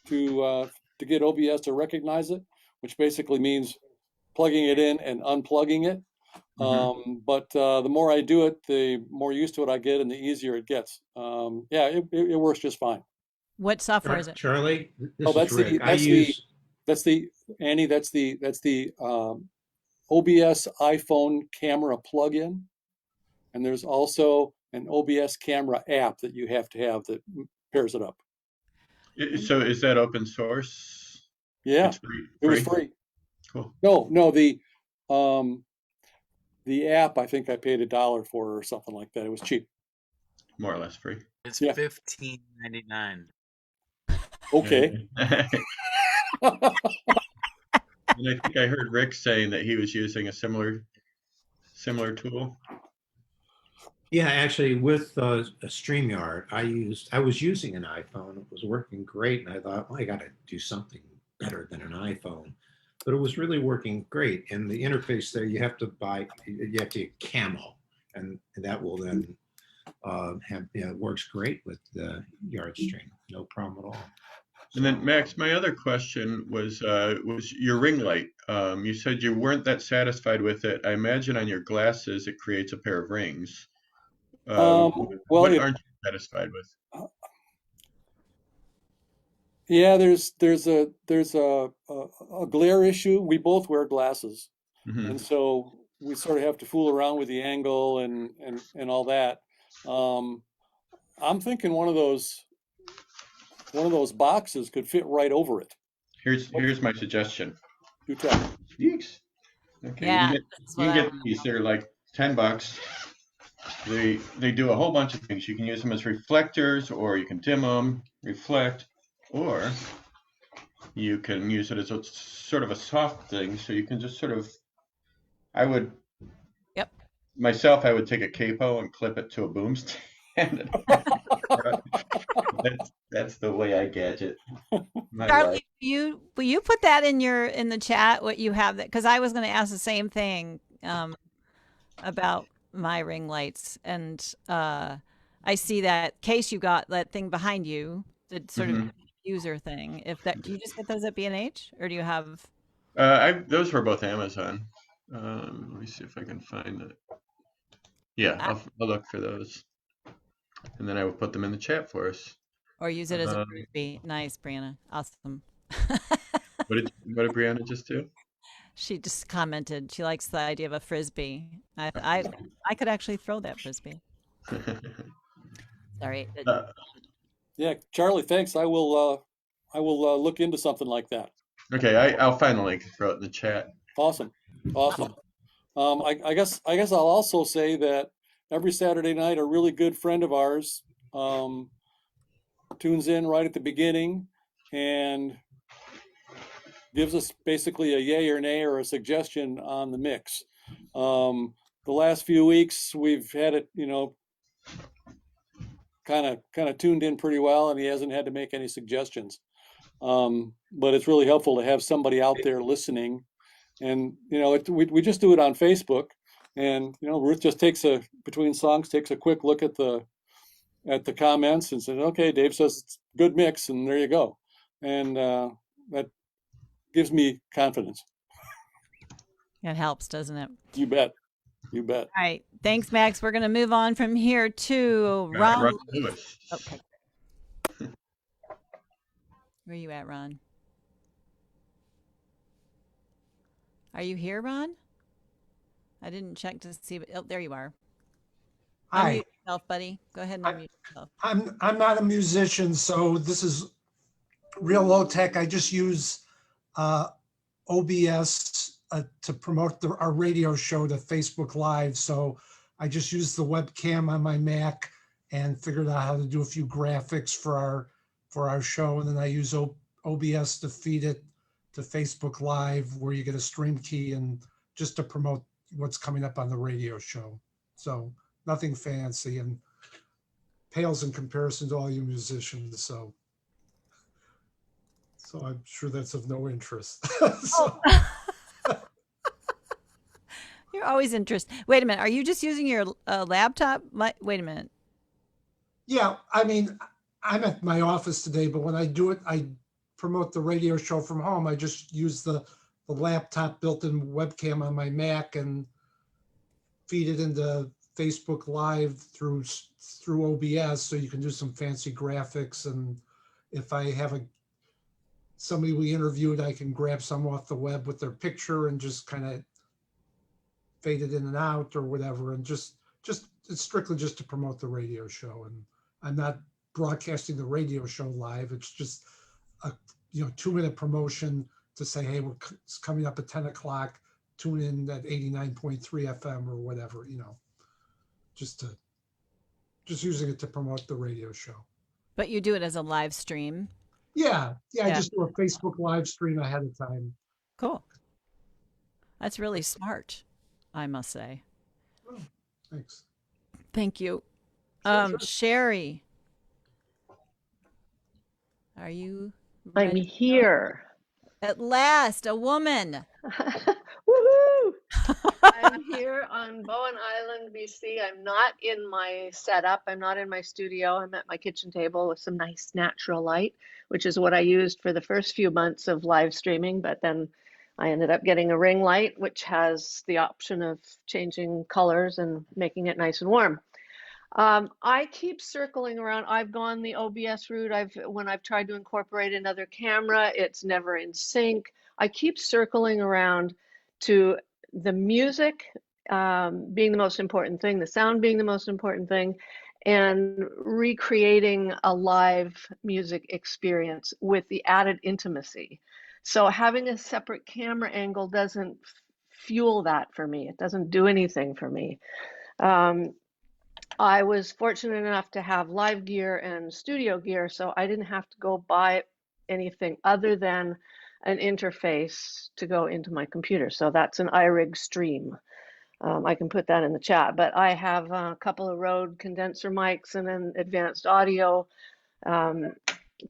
to get OBS to recognize it, which basically means plugging it in and unplugging it. Mm-hmm. But the more I do it, the more used to it I get, and the easier it gets. It works just fine. What software is it? Charlie, this is that's Rick. Annie. That's the OBS iPhone camera plugin, and there's also an OBS camera app that you have to have that pairs it up. So is that open source? Yeah, It's free. it was free. Cool. No, the app I think I paid $1 for or something like that. It was cheap. More or less free. It's Yeah. $15.99. Okay. And I think I heard Rick saying that he was using a similar tool. Yeah, actually, with a StreamYard, I was using an iPhone. It was working great, and I thought, well, I got to do something better than an iPhone. But it was really working great. And the interface there, you have to get Camo, and that will then it works great with the Yard Stream. No problem at all. And then Max, my other question was your ring light. You said you weren't that satisfied with it. I imagine on your glasses it creates a pair of rings. What aren't you satisfied with? Yeah, there's a glare issue. We both wear glasses, and so we sort of have to fool around with the angle and all that. I'm thinking one of those boxes could fit right over it. Here's my suggestion. Do tell. Yeeks. Okay, Yeah, you can get these. They're like $10. They do a whole bunch of things. You can use them as reflectors, or you can dim them, reflect, or you can use it as a sort of a soft thing. So you can just sort of, I would take a capo and clip it to a boom stand. That's the way I gadget. Charlie, will you put that in the chat, what you have, that, because I was going to ask the same thing about my ring lights, and I see that case you got, that thing behind you, the sort of user thing. Do you just get those at B&H, or do you have? Those were both Amazon. Let me see if I can find it. Yeah, I'll look for those, and then I will put them in the chat for us. Or use it as a frisbee. Nice, Brianna. Awesome. What did Brianna just do? She just commented she likes the idea of a frisbee. I could actually throw that frisbee. Sorry. Yeah, Charlie, thanks. I will look into something like that. Okay, I'll find the link and throw it in the chat. Awesome. I guess I'll also say that every Saturday night, a really good friend of ours tunes in right at the beginning and gives us basically a yay or nay or a suggestion on the mix. The last few weeks we've had it, kind of tuned in pretty well, and he hasn't had to make any suggestions. But it's really helpful to have somebody out there listening. And we just do it on Facebook, and Ruth just between songs takes a quick look at the comments and says, okay, Dave says it's a good mix, and there you go. And that gives me confidence. It helps, doesn't it? You bet. All right. Thanks, Max. We're going to move on from here to Ron Lewis. Okay. Where are you at, Ron? Are you here, Ron? I didn't check to see, but there you are. Hi. Unmute yourself, buddy. Go ahead and unmute yourself. I'm not a musician, so this is real low tech. I just use OBS to promote our radio show to Facebook Live. So I just use the webcam on my Mac and figured out how to do a few graphics for our show, and then I use OBS to feed it to Facebook Live, where you get a stream key, and just to promote what's coming up on the radio show. So nothing fancy and pales in comparison to all you musicians. So I'm sure that's of no interest. You're always interested. Wait a minute. Are you just using your laptop? Wait a minute. Yeah, I mean, I'm at my office today, but when I do it, I promote the radio show from home. I just use the laptop built-in webcam on my Mac and feed it into Facebook Live through OBS, so you can do some fancy graphics. And if I have somebody we interviewed, I can grab some off the web with their picture and just kind of fade it in and out or whatever, and just just it's strictly just to promote the radio show, and I'm not broadcasting the radio show live. It's just a 2-minute promotion to say, hey, it's coming up at 10 o'clock. Tune in at 89.3 FM or whatever, just using it to promote the radio show. But you do it as a live stream. Yeah. I Yeah. just do a Facebook live stream ahead of time. Cool. That's really smart, I must say. Oh, thanks. Thank you. Sure. Sherry, are you I'm ready? here. At last, a woman. Woohoo! I'm here on Bowen Island, BC. I'm not in my setup. I'm not in my studio. I'm at my kitchen table with some nice natural light, which is what I used for the first few months of live streaming. But then I ended up getting a ring light, which has the option of changing colors and making it nice and warm. I keep circling around. I've gone the OBS route. When I've tried to incorporate another camera, it's never in sync. I keep circling around to the music being the most important thing, the sound being the most important thing, and recreating a live music experience with the added intimacy. So having a separate camera angle doesn't fuel that for me. It doesn't do anything for me. I was fortunate enough to have live gear and studio gear, so I didn't have to go buy anything other than an interface to go into my computer. So that's an iRig Stream. I can put that in the chat, but I have a couple of Rode condenser mics and an advanced audio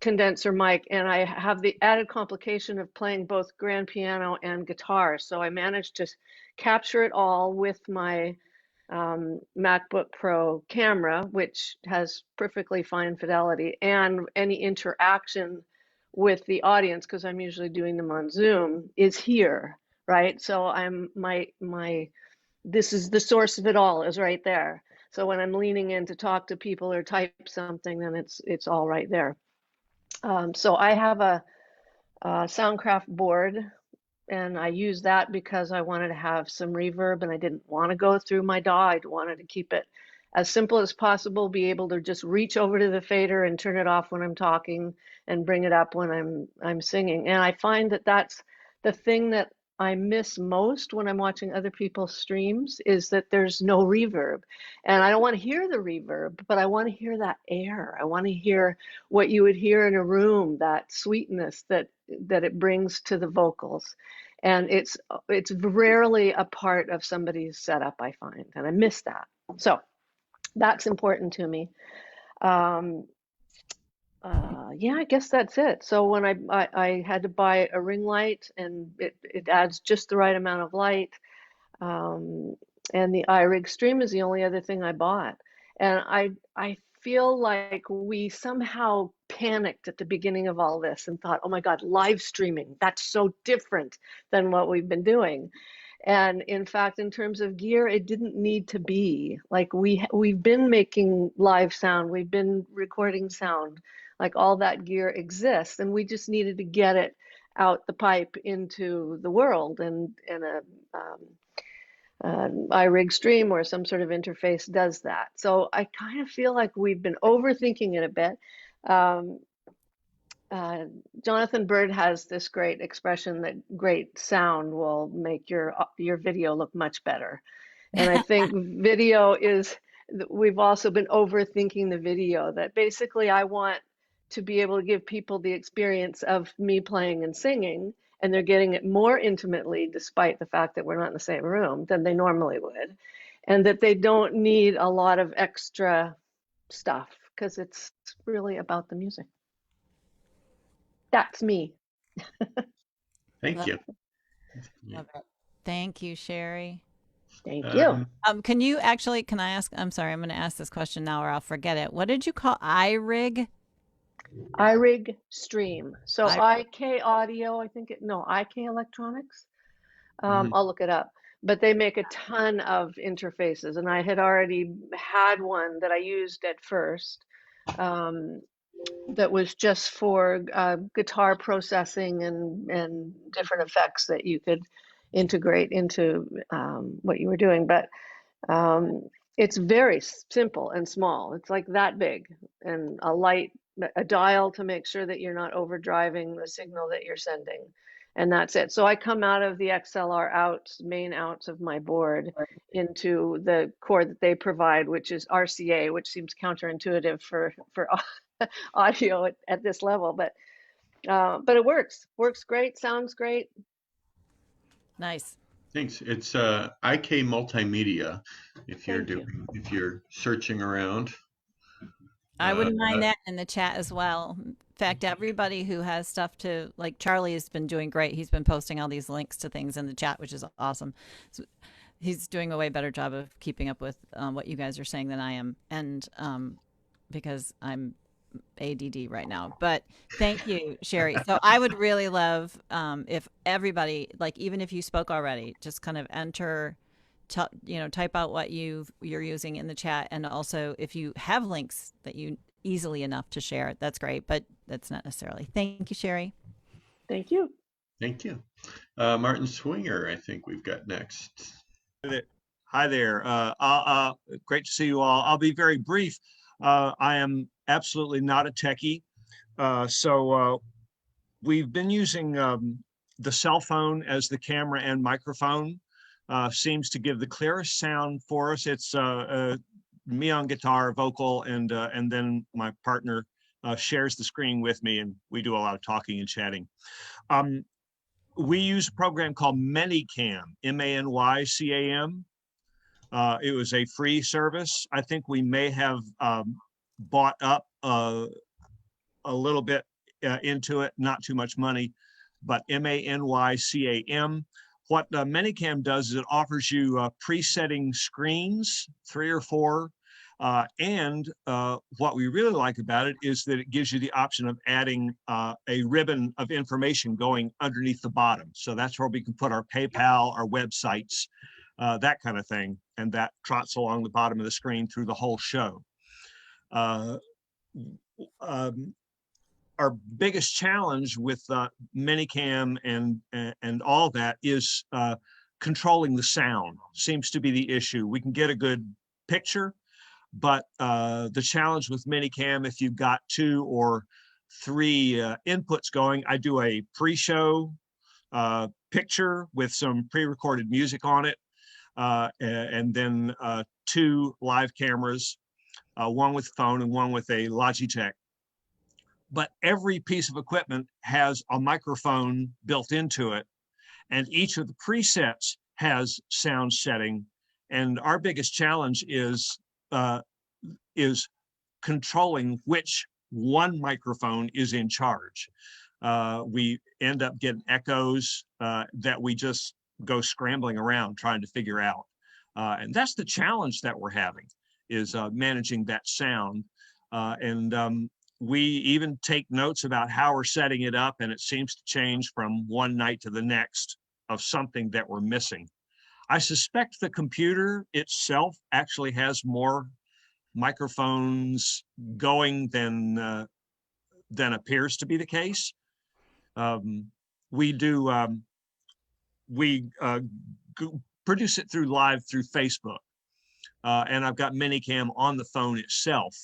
condenser mic, and I have the added complication of playing both grand piano and guitar. So I managed to capture it all with my MacBook Pro camera, which has perfectly fine fidelity, and any interaction with the audience, because I'm usually doing them on Zoom, is here, right? So this is the source of it all, is right there. So when I'm leaning in to talk to people or type something, then it's all right there. So I have a Soundcraft board, and I used that because I wanted to have some reverb and I didn't want to go through my DAW. I wanted to keep it as simple as possible, be able to just reach over to the fader and turn it off when I'm talking and bring it up when I'm singing. And I find that that's the thing that I miss most when I'm watching other people's streams, is that there's no reverb. And I don't want to hear the reverb, but I want to hear that air. I want to hear what you would hear in a room, that sweetness that it brings to the vocals. And it's rarely a part of somebody's setup, I find, and I miss that. So that's important to me. Yeah, I guess that's it. So when I had to buy a ring light, and it adds just the right amount of light, and the iRig Stream is the only other thing I bought. And I feel like we somehow panicked at the beginning of all this and thought, oh my God, live streaming, that's so different than what we've been doing. And in fact, in terms of gear, it didn't need to be. Like we've been making live sound, we've been recording sound, like all that gear exists, and we just needed to get it out the pipe into the world, and iRig Stream or some sort of interface does that. So I kind of feel like we've been overthinking it a bit. Jonathan Bird has this great expression that great sound will make your video look much better. And I think video is, we've also been overthinking the video, that basically I want to be able to give people the experience of me playing and singing, and they're getting it more intimately despite the fact that we're not in the same room than they normally would, and that they don't need a lot of extra stuff because it's really about the music. That's me. Thank you. Love it. Thank you, Sherry. Thank you. Can I ask, I'm sorry, I'm going to ask this question now or I'll forget it. What did you call iRig? iRig Stream. So IK Audio, IK Electronics. I'll look it up. But they make a ton of interfaces, and I had already had one that I used at first that was just for guitar processing and different effects that you could integrate into what you were doing. But It's very simple and small. It's like that big, and a light, a dial to make sure that you're not overdriving the signal that you're sending. And that's it. So I come out of the XLR outs, main outs of my board into the cord that they provide, which is RCA, which seems counterintuitive for audio at this level, but it works great, sounds great. Nice. Thanks. It's IK Multimedia. If you're Thank you. if you're searching around. I wouldn't mind that in the chat as well. In fact, everybody who has stuff to, like Charlie has been doing great. He's been posting all these links to things in the chat, which is awesome. So he's doing a way better job of keeping up with what you guys are saying than I am, and because I'm ADD right now. But thank you, Sherry. So I would really love if everybody, like even if you spoke already, just kind of enter, type out what you're using in the chat, and also if you have links that you easily enough to share, that's great. But that's not necessarily. Thank you, Sherry. Thank you. Thank you. Martin Swinger, I think we've got next. Hi there. Great to see you all. I'll be very brief. I am absolutely not a techie. So we've been using the cell phone as the camera and microphone. Seems to give the clearest sound for us. It's me on guitar, vocal, and then my partner shares the screen with me, and we do a lot of talking and chatting. We use a program called Manycam, Manycam. It was a free service. I think we may have bought up a little bit into it, not too much money, but Manycam. What Manycam does is it offers you presetting screens, 3 or 4. And what we really like about it is that it gives you the option of adding a ribbon of information going underneath the bottom. So that's where we can put our PayPal, our websites, that kind of thing. And that trots along the bottom of the screen through the whole show. Our biggest challenge with Manycam and all that is controlling the sound. Seems to be the issue. We can get a good picture, but the challenge with Manycam, if you've got 2 or 3 inputs going, I do a pre-show picture with some pre-recorded music on it, and then 2 live cameras, one with phone and one with a Logitech. But every piece of equipment has a microphone built into it, and each of the presets has sound setting. And our biggest challenge is controlling which one microphone is in charge. We end up getting echoes that we just go scrambling around trying to figure out. And that's the challenge that we're having, is managing that sound. We even take notes about how we're setting it up, and it seems to change from one night to the next of something that we're missing. I suspect the computer itself actually has more microphones going than appears to be the case. We produce it live through Facebook, and I've got Manycam on the phone itself.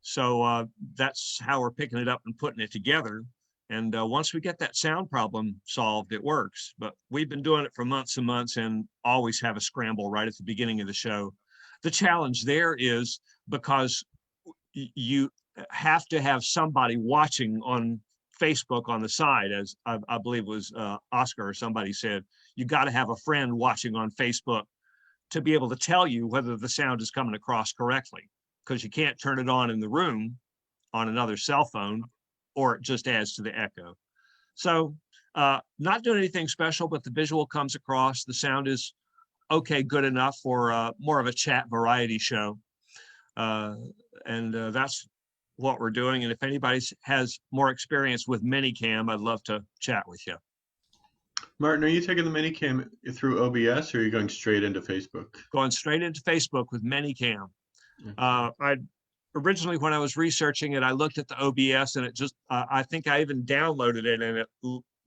So that's how we're picking it up and putting it together. And once we get that sound problem solved, it works. But we've been doing it for months and months and always have a scramble right at the beginning of the show. The challenge there is because you have to have somebody watching on Facebook on the side, as I believe it was Oscar or somebody said, you got to have a friend watching on Facebook to be able to tell you whether the sound is coming across correctly, because you can't turn it on in the room on another cell phone, or it just adds to the echo. So not doing anything special, but the visual comes across. The sound is okay, good enough for more of a chat variety show. That's what we're doing. And if anybody has more experience with Manycam, I'd love to chat with you. Martin, are you taking the Manycam through OBS, or are you going straight into Facebook? Going straight into Facebook with Manycam. Originally, when I was researching it, I looked at the OBS, and it just, I think I even downloaded it, and it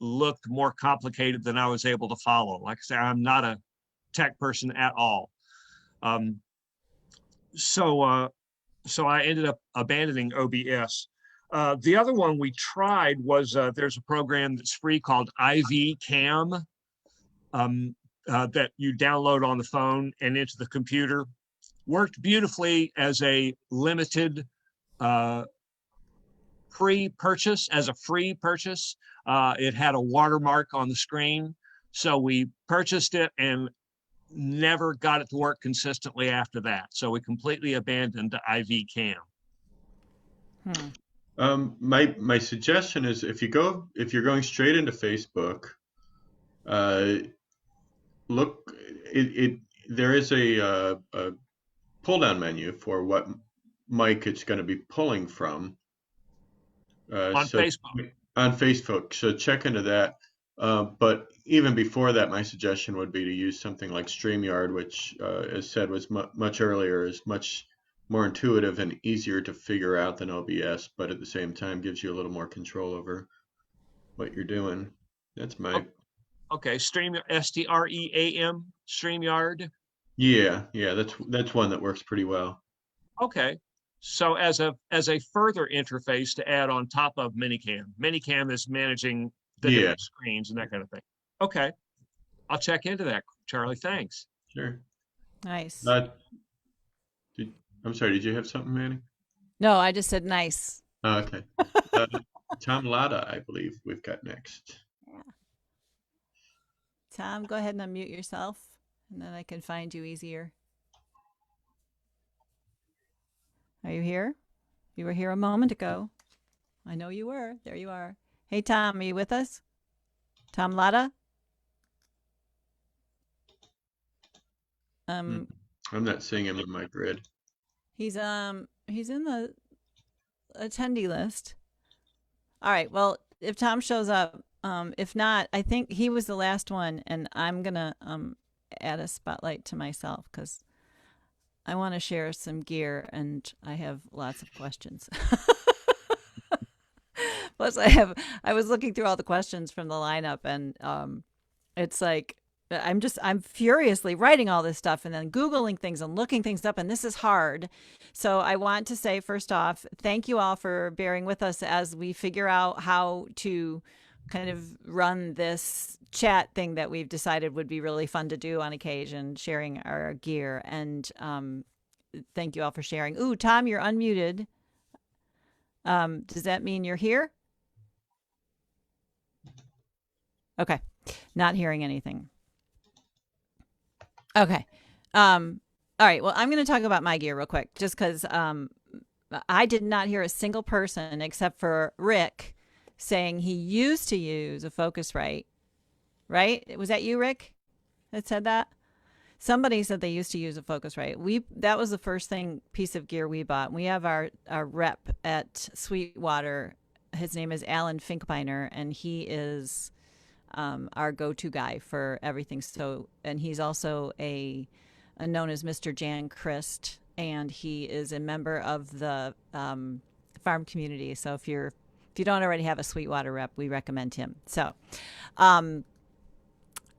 looked more complicated than I was able to follow. Like I say, I'm not a tech person at all. so I ended up abandoning OBS. The other one we tried was there's a program that's free called IV Cam that you download on the phone and into the computer. Worked beautifully as a limited pre-purchase, as a free purchase. It had a watermark on the screen. So we purchased it and never got it to work consistently after that. So we completely abandoned the IV Cam. My suggestion is if you're going straight into Facebook, look there is a pull down menu for what mic it's going to be pulling from. On Facebook. On Facebook, so check into that. But even before that, my suggestion would be to use something like StreamYard, which, as said, was much earlier, is much more intuitive and easier to figure out than OBS, but at the same time gives you a little more control over what you're doing. That's my. Okay, StreamYard, StreamYard. Yeah, that's one that works pretty well. Okay. So as a further interface to add on top of Manycam. Manycam is managing the different screens and that kind of thing. Okay. I'll check into that, Charlie. Thanks. Sure. Nice. I'm sorry, did you have something, Manny? No, I just said nice. Oh, okay. Tom Latta, I believe we've got next. Yeah. Tom, go ahead and unmute yourself, and then I can find you easier. Are you here? You were here a moment ago. I know you were. There you are. Hey, Tom, are you with us? Tom Latta? I'm not seeing him in my grid. He's in the attendee list. All right. Well, if Tom shows up, if not, I think he was the last one, and I'm gonna add a spotlight to myself because I want to share some gear, and I have lots of questions. Plus, I was looking through all the questions from the lineup, and it's like I'm furiously writing all this stuff and then Googling things and looking things up, and this is hard. So I want to say, first off, thank you all for bearing with us as we figure out how to kind of run this chat thing that we've decided would be really fun to do on occasion, sharing our gear. And thank you all for sharing. Ooh, Tom, you're unmuted. Does that mean you're here? Okay. Not hearing anything. Okay. All right. Well, I'm going to talk about my gear real quick, just because I did not hear a single person except for Rick saying he used to use a Focusrite. Right? Was that you, Rick, that said that? Somebody said they used to use a Focusrite. That was the first piece of gear we bought. We have our rep at Sweetwater. His name is Alan Finkbeiner, and he is our go-to guy for everything. So, and he's also known as Mr. Jan Christ, and he is a member of the farm community. So if you don't already have a Sweetwater rep, we recommend him. So,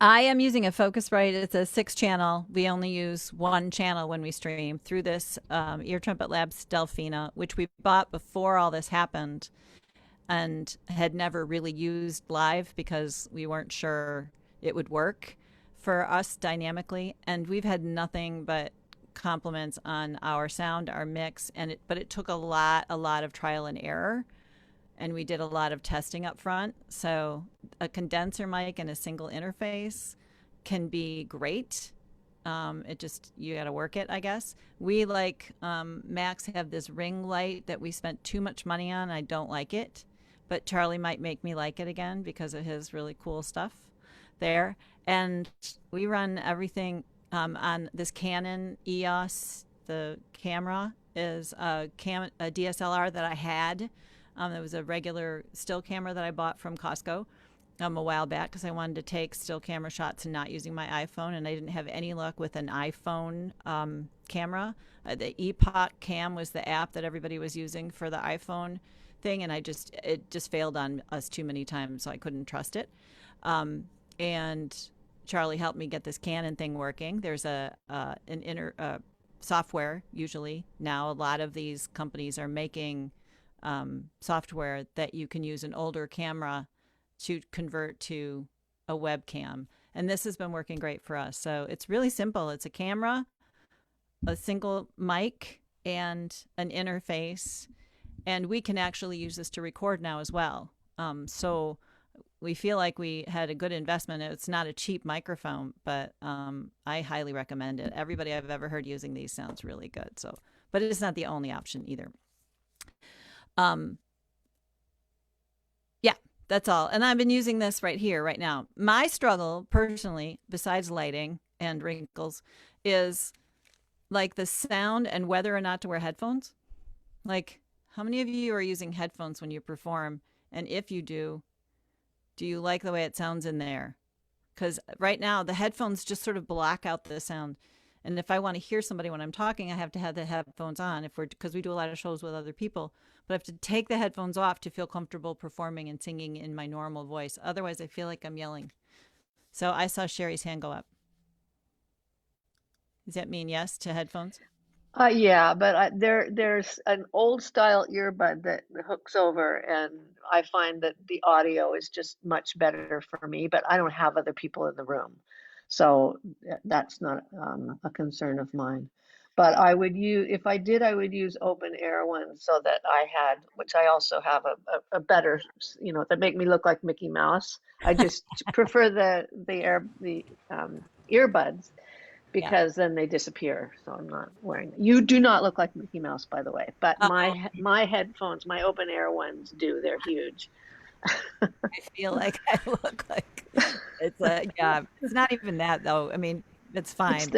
I am using a Focusrite. It's a 6-channel. We only use one channel when we stream through this Ear Trumpet Labs Delphina, which we bought before all this happened and had never really used live because we weren't sure it would work for us dynamically. And we've had nothing but compliments on our sound, our mix, but it took a lot of trial and error. And we did a lot of testing up front. So a condenser mic and a single interface can be great. You got to work it, I guess. We Max have this ring light that we spent too much money on. I don't like it, but Charlie might make me like it again because of his really cool stuff there. And we run everything on this Canon EOS. The camera is a DSLR that I had. It was a regular still camera that I bought from Costco a while back because I wanted to take still camera shots and not using my iPhone, and I didn't have any luck with an iPhone camera. The Epoch Cam was the app that everybody was using for the iPhone thing, and it just failed on us too many times, so I couldn't trust it. And Charlie helped me get this Canon thing working. There's an software. Usually now, a lot of these companies are making software that you can use an older camera to convert to a webcam. And this has been working great for us. So it's really simple. It's a camera, a single mic, and an interface. And we can actually use this to record now as well. So we feel like we had a good investment. It's not a cheap microphone, but I highly recommend it. Everybody I've ever heard using these sounds really good. So, but it is not the only option either. Yeah, that's all. And I've been using this right here, right now. My struggle personally, besides lighting and wrinkles, is like the sound and whether or not to wear headphones. Like, how many of you are using headphones when you perform? And if you do you like the way it sounds in there? Because right now the headphones just sort of block out the sound. And if I want to hear somebody when I'm talking, I have to have the headphones on because we do a lot of shows with other people. But I have to take the headphones off to feel comfortable performing and singing in my normal voice. Otherwise, I feel like I'm yelling. So I saw Sherry's hand go up. Does that mean yes to headphones? Yeah, but there's an old style earbud that hooks over, and I find that the audio is just much better for me, but I don't have other people in the room. So that's not a concern of mine. But I would use, if I did, I would use open air ones so that I had, which I also have a better, that make me look like Mickey Mouse. I just prefer the earbuds, because then they disappear. So I'm not wearing them. You do not look like Mickey Mouse, by the way, but my headphones, my open air ones do. They're huge. I feel like I look like it's not even that though. I mean, it's fine.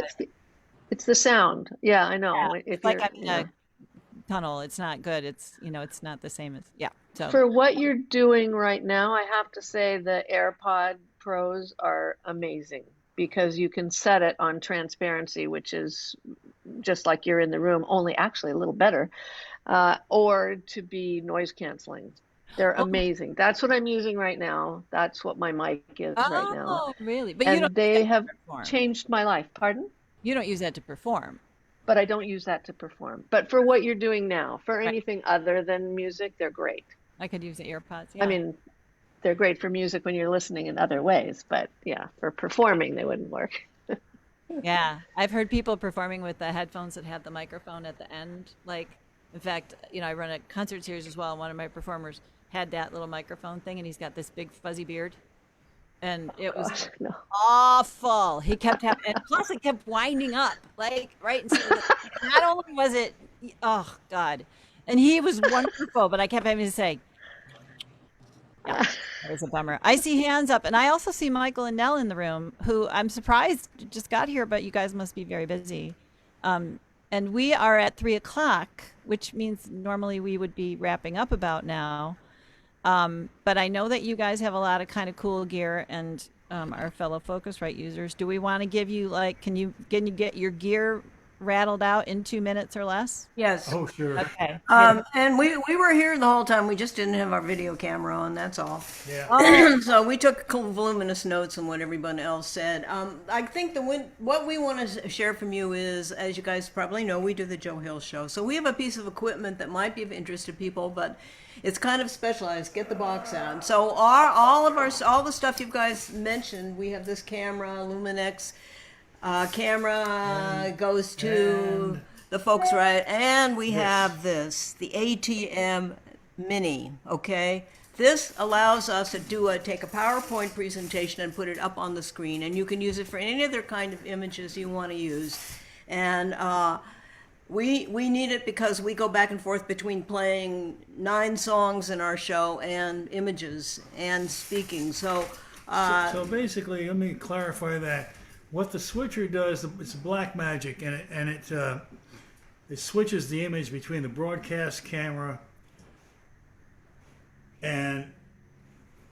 It's the sound. Yeah, I know. Yeah, it's like I'm in a tunnel. It's not good. It's it's not the same as So for what you're doing right now, I have to say the AirPod Pros are amazing, because you can set it on transparency, which is just like you're in the room, only actually a little better, or to be noise canceling. They're amazing. That's what I'm using right now. That's what my mic is right now. Oh, really? But and they have changed my life. Pardon? You don't use that to perform. But I don't use that to perform. But for what you're doing now, for anything other than music, they're great. I could use the AirPods. Yeah. I mean, they're great for music when you're listening in other ways, but yeah, for performing, they wouldn't work. Yeah, I've heard people performing with the headphones that have the microphone at the end. Like, in fact, I run a concert series as well. One of my performers had that little microphone thing, and he's got this big fuzzy beard, and it was awful. He kept having, and plus it kept winding up, like right in front of not only was it, oh God, and he was wonderful, but I kept having to say, yeah, that was a bummer. I see hands up, and I also see Michael and Nell in the room, who I'm surprised just got here, but you guys must be very busy. And we are at 3:00, which means normally we would be wrapping up about now. But I know that you guys have a lot of kind of cool gear, and our fellow Focusrite users. Do we want to give you can you get your gear rattled out in 2 minutes or less? Yes. Oh, sure. Okay. And we were here the whole time. We just didn't have our video camera on. That's all. Yeah. So we took voluminous notes on what everyone else said. I think what we want to share from you is, as you guys probably know, we do the Joe Hill Show. So we have a piece of equipment that might be of interest to people, but it's kind of specialized. Get the box out. So all the stuff you guys mentioned, we have this camera, Luminex. Camera goes to the Focusrite, and we have the ATM Mini. Okay, this allows us to take a PowerPoint presentation and put it up on the screen, and you can use it for any other kind of images you want to use. And we need it because we go back and forth between playing 9 songs in our show and images and speaking. So basically, let me clarify that. What the switcher does, it's black magic, and it switches the image between the broadcast camera and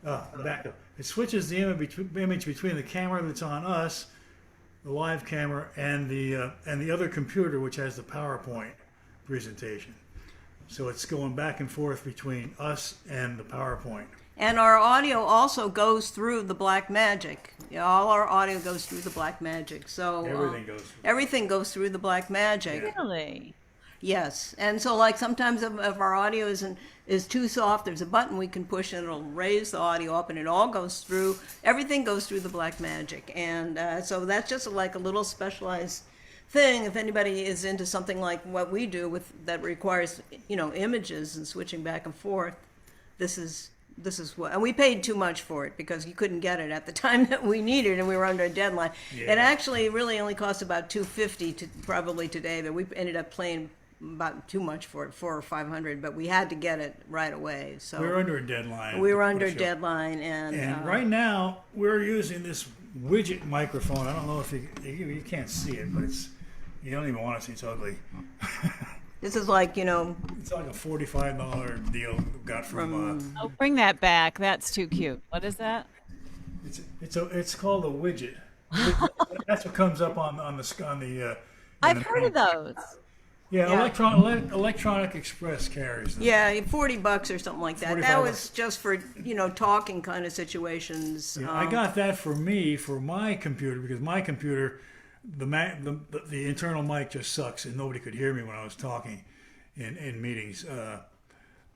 back up. It switches the image between the camera that's on us, the live camera, and the other computer, which has the PowerPoint presentation. So it's going back and forth between us and the PowerPoint. And our audio also goes through the Blackmagic. Yeah, all our audio goes through the Blackmagic. So everything goes through the Blackmagic. Really? Yes, and so like sometimes if our audio is too soft, there's a button we can push and it'll raise the audio up, and it all goes through. Everything goes through the Blackmagic, and so that's just like a little specialized thing. If anybody is into something like what we do with that requires images and switching back and forth, this is what, and we paid too much for it because you couldn't get it at the time that we needed, and we were under a deadline. Yeah. It actually really only cost about $250 to probably today, but we ended up paying about too much for it, $400 or $500, but we had to get it right away. So We were under a deadline. we were under deadline, and right now we're using this widget microphone. I don't know if you can't see it, but you don't even want to see it's ugly. this is like It's like a $45 deal we got from. Oh, bring that back. That's too cute. What is that? It's called a widget. That's what comes up on the. I've heard of those. Yeah, Electronic Express carries them. yeah, $40 or something like that. 45 That bucks. was just for talking kind of situations. Yeah, I got that for my computer, because my computer, the internal mic just sucks and nobody could hear me when I was talking in meetings.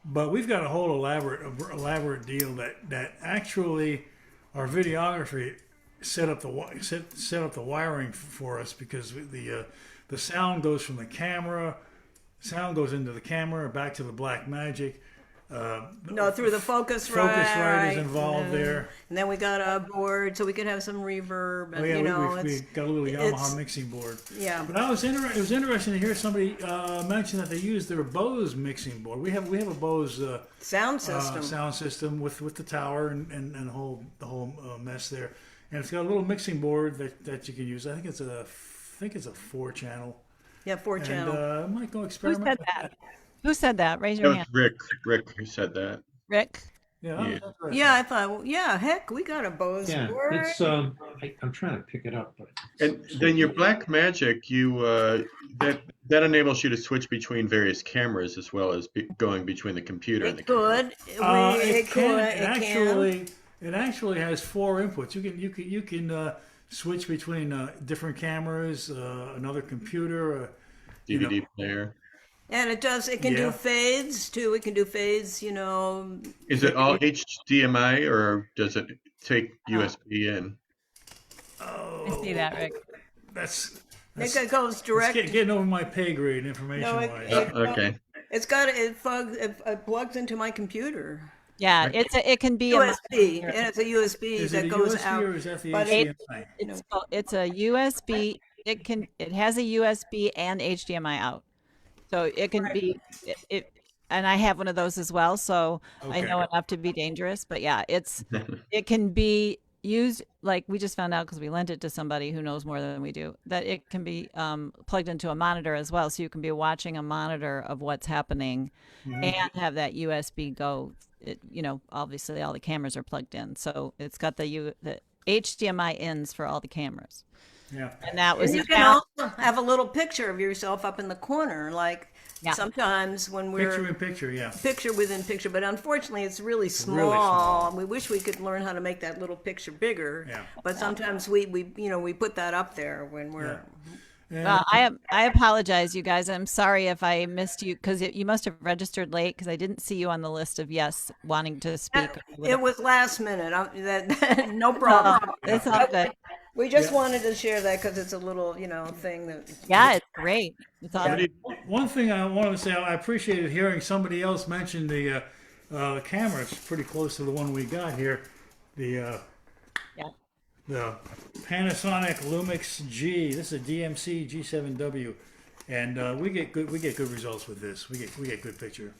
But we've got a whole elaborate deal that actually our videography set up the wiring for us, because the sound goes from the camera, sound goes into the camera, back to the Blackmagic. Through the Focusrite. Focusrite is involved there. And then we got a board so we could have some reverb. And, Oh yeah, we it's, got a little Yamaha mixing board. Yeah. But it was interesting to hear somebody mention that they use their Bose mixing board. We have a Bose sound system. Sound system with the tower and the whole mess there, and it's got a little mixing board that you can use. I think it's a 4-channel. Yeah, 4-channel. And I might go Who experiment said with that? Who said that? Raise your That was hand. Rick who said that. Rick. Yeah. Yeah. That's right. Yeah, I thought, well, yeah, heck, we got a Bose Yeah, board. it's I'm trying to pick it up, but And then your Blackmagic, that enables you to switch between various cameras as well as going between the computer and the It camera. could. It actually has 4 inputs. You can switch between different cameras, another computer, DVD player. And it can do Yeah. fades too. It can do fades, Is it all HDMI or does it take USB in? I see that, Rick. That's It goes direct. getting over my pay grade information No, wise. Okay. It plugs into my computer. Yeah, it can be USB, and it's a USB Is that it a goes USB out. or is that the but HDMI? It's a USB. It has a USB and HDMI out, so it can be it. And I have one of those as well, so I know enough to be dangerous. But yeah, it can be used, like we just found out because we lent it to somebody who knows more than we do, that it can be plugged into a monitor as well, so you can be watching a monitor of what's happening and have that USB go. Obviously all the cameras are plugged in, so it's got the HDMI ins for all the cameras. Yeah. And that was And you can also have a little picture of yourself up in the corner, like sometimes when we're Picture in picture, yeah. picture within picture, but unfortunately it's really small. Really small. We wish we could learn how to make that little picture bigger. Yeah. But sometimes we put that up there when we're I apologize, you guys. I'm sorry if I missed you, because you must have registered late, because I didn't see you on the list of yes wanting to speak. It was last minute. No problem. It's all good. We just wanted to share that because it's a little, thing that. Yeah, it's great. It's all One thing I wanted to say, I appreciated hearing somebody else mention the camera. It's pretty close to the one we got here. The Panasonic Lumix G. This is a DMC G7W, and we get good results with this. We get good picture.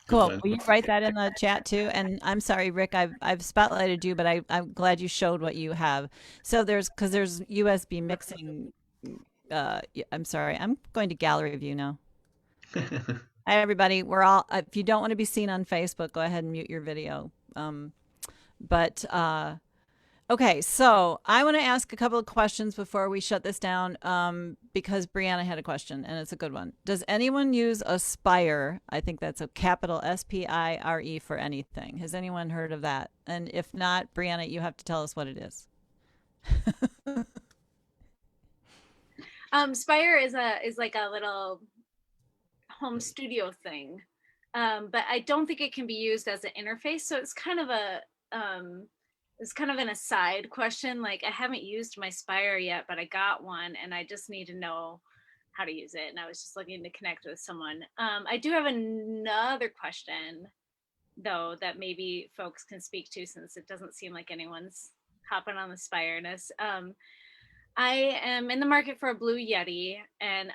cool. Will you write that in the chat too? And I'm sorry, Rick, I've spotlighted you, but I'm glad you showed what you have. So there's USB mixing. I'm sorry, I'm going to gallery view now. Hi everybody. We're all. If you don't want to be seen on Facebook, go ahead and mute your video. Okay, so I want to ask a couple of questions before we shut this down, because Brianna had a question, and it's a good one. Does anyone use Aspire? I think that's a capital SPIRE for anything. Has anyone heard of that? And if not, Brianna, you have to tell us what it is. Spire is like a little home studio thing, but I don't think it can be used as an interface. So it's kind of an aside question. Like, I haven't used my Spire yet, but I got one, and I just need to know how to use it. And I was just looking to connect with someone. I do have another question, though, that maybe folks can speak to, since it doesn't seem like anyone's hopping on the Spire-ness. I am in the market for a Blue Yeti, and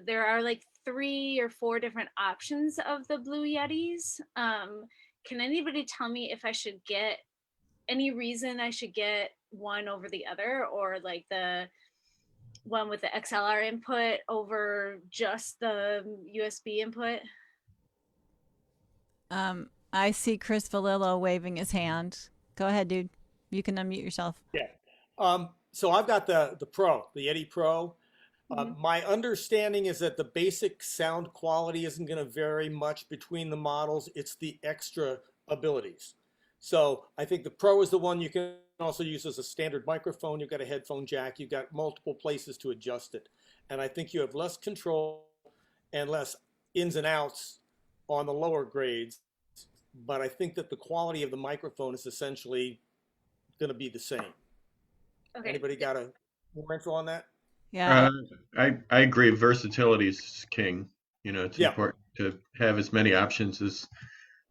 there are like 3 or 4 different options of the Blue Yetis. Can anybody tell me if I should get any reason I should get one over the other, or like the one with the XLR input over just the USB input? I see Chris Valillo waving his hand. Go ahead, dude. You can unmute yourself. Yeah. So I've got the Pro, the Yeti Pro. My understanding is that the basic sound quality isn't going to vary much between the models. It's the extra abilities. So I think the Pro is the one you can also use as a standard microphone. You've got a headphone jack. You've got multiple places to adjust it. And I think you have less control and less ins and outs on the lower grades. But I think that the quality of the microphone is essentially going to be the same. Okay. Anybody got a more info on that? Yeah. I agree. Versatility is king. You know, it's important to have as many options as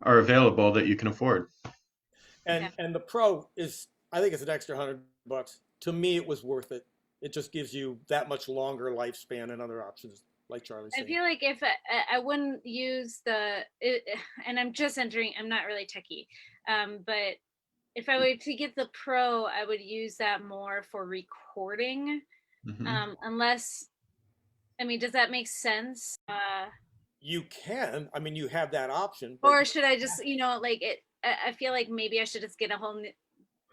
are available that you can afford. And the Pro is, I think it's an extra $100. To me, it was worth it. It just gives you that much longer lifespan and other options, like Charlie said. I feel like if I wouldn't use and I'm just entering, I'm not really techie, but if I were to get the Pro, I would use that more for recording. Unless, I mean, does that make sense? You can. I mean, you have that option. Or should I just, like it? I feel like maybe I should just get a whole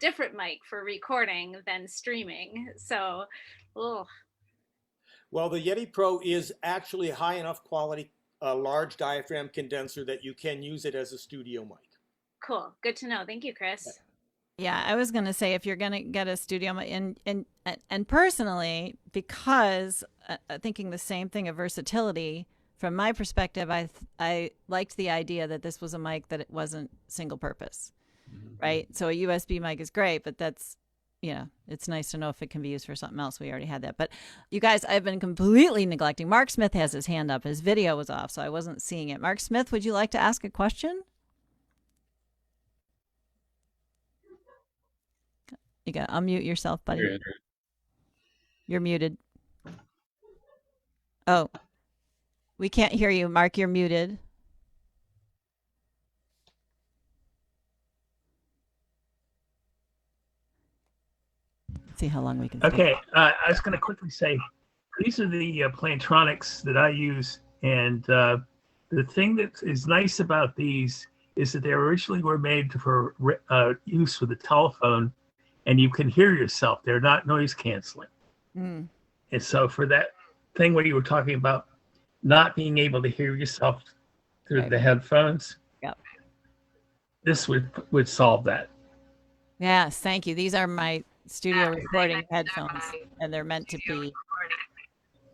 different mic for recording than streaming. So, ugh. Well, the Yeti Pro is actually high enough quality, large diaphragm condenser that you can use it as a studio mic. Cool. Good to know. Thank you, Chris. Yeah, I was going to say, if you're going to get a studio mic, and personally, because thinking the same thing of versatility, from my perspective, I liked the idea that this was a mic that it wasn't single purpose, right? So a USB mic is great, but that's, it's nice to know if it can be used for something else. We already had that. But you guys, I've been completely neglecting. Mark Smith has his hand up. His video was off, so I wasn't seeing it. Mark Smith, would you like to ask a question? You got to unmute yourself, buddy. You're muted. Oh, we can't hear you. Mark, you're muted. Let's see how long we can stay. Okay, I was going to quickly say, these are the Plantronics that I use. And the thing that is nice about these is that they originally were made for use with a telephone, and you can hear yourself. They're not noise canceling. And so for that thing where you were talking about not being able to hear yourself through the headphones, this would solve that. Yes, thank you. These are my studio recording headphones, and they're meant to be,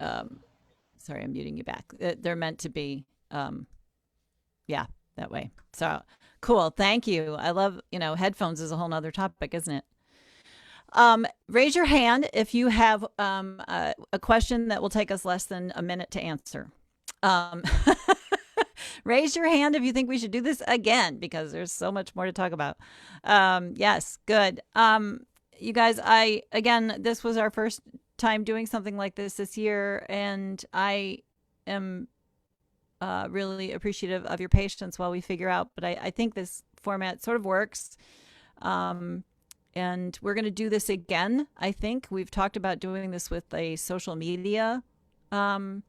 sorry, I'm muting you back. They're meant to be, that way. So cool. Thank you. I love, headphones is a whole nother topic, isn't it? Raise your hand if you have a question that will take us less than a minute to answer. Raise your hand if you think we should do this again, because there's so much more to talk about. Yes, good. You guys, this was our first time doing something like this year, and I am really appreciative of your patience while we figure out, but I think this format sort of works. And we're going to do this again. I think we've talked about doing this with a social media, kind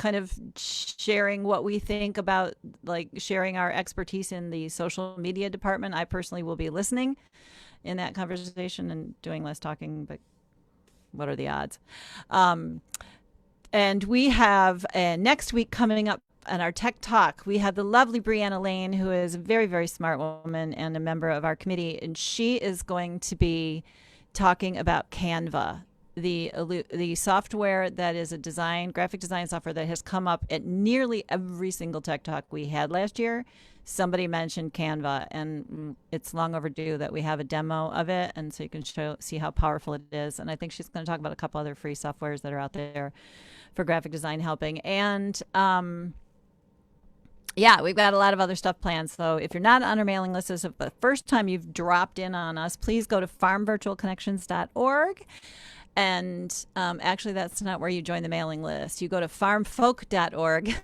of sharing what we think about, like sharing our expertise in the social media department. I personally will be listening in that conversation and doing less talking, but what are the odds? And we have next week coming up on our Tech Talk, we have the lovely Brianna Lane, who is a very, very smart woman and a member of our committee. And she is going to be talking about Canva, the software that is a graphic design software that has come up at nearly every single Tech Talk we had last year. Somebody mentioned Canva, and it's long overdue that we have a demo of it, and so you can see how powerful it is. And I think she's going to talk about a couple other free softwares that are out there for graphic design helping. And yeah, we've got a lot of other stuff planned. So if you're not on our mailing list, this is the first time you've dropped in on us, please go to farmvirtualconnections.org. And actually, that's not where you join the mailing list. You go to farmfolk.org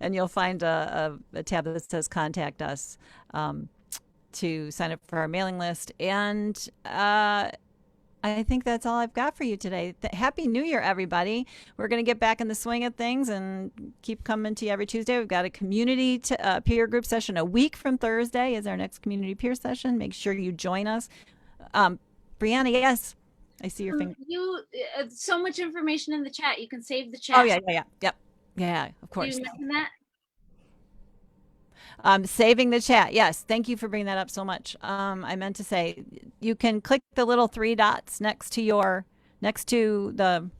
and you'll find a tab that says Contact Us to sign up for our mailing list. And I think that's all I've got for you today. Happy New Year, everybody. We're going to get back in the swing of things and keep coming to you every Tuesday. We've got a community peer group session a week from Thursday is our next community peer session. Make sure you join us. Brianna, yes. I see your finger. So much information in the chat. You can save the chat. Oh, yeah. Yep. Yeah, of course. Did you mention that? Saving the chat. Yes. Thank you for bringing that up so much. I meant to say you can click the little three dots next to the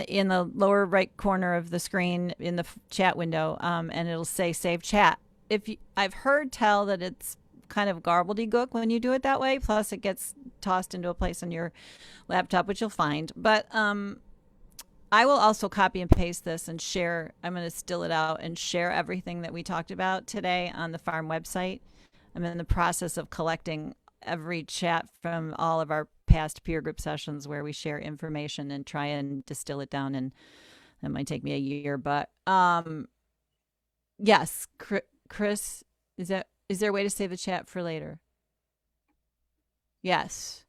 in the lower right corner of the screen in the chat window, and it'll say save chat. I've heard tell that it's kind of gobbledygook when you do it that way. Plus it gets tossed into a place on your laptop, which you'll find. But I will also copy and paste this and share. I'm going to still it out and share everything that we talked about today on the farm website. I'm in the process of collecting every chat from all of our past peer group sessions where we share information and try and distill it down. And that might take me a year, but yes, Chris, is there a way to save the chat for later? Yes.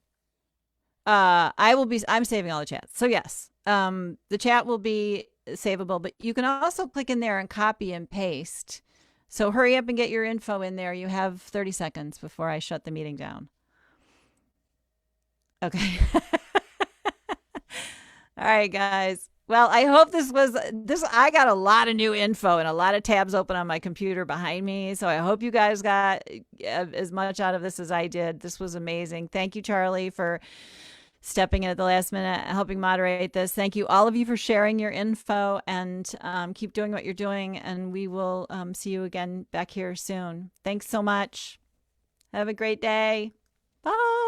I'm saving all the chats. So yes, the chat will be savable, but you can also click in there and copy and paste. So hurry up and get your info in there. You have 30 seconds before I shut the meeting down. Okay. All right, guys. Well, I hope this. I got a lot of new info and a lot of tabs open on my computer behind me. So I hope you guys got as much out of this as I did. This was amazing. Thank you, Charlie, for stepping in at the last minute, helping moderate this. Thank you, all of you, for sharing your info, and keep doing what you're doing. And we will see you again back here soon. Thanks so much. Have a great day. Bye.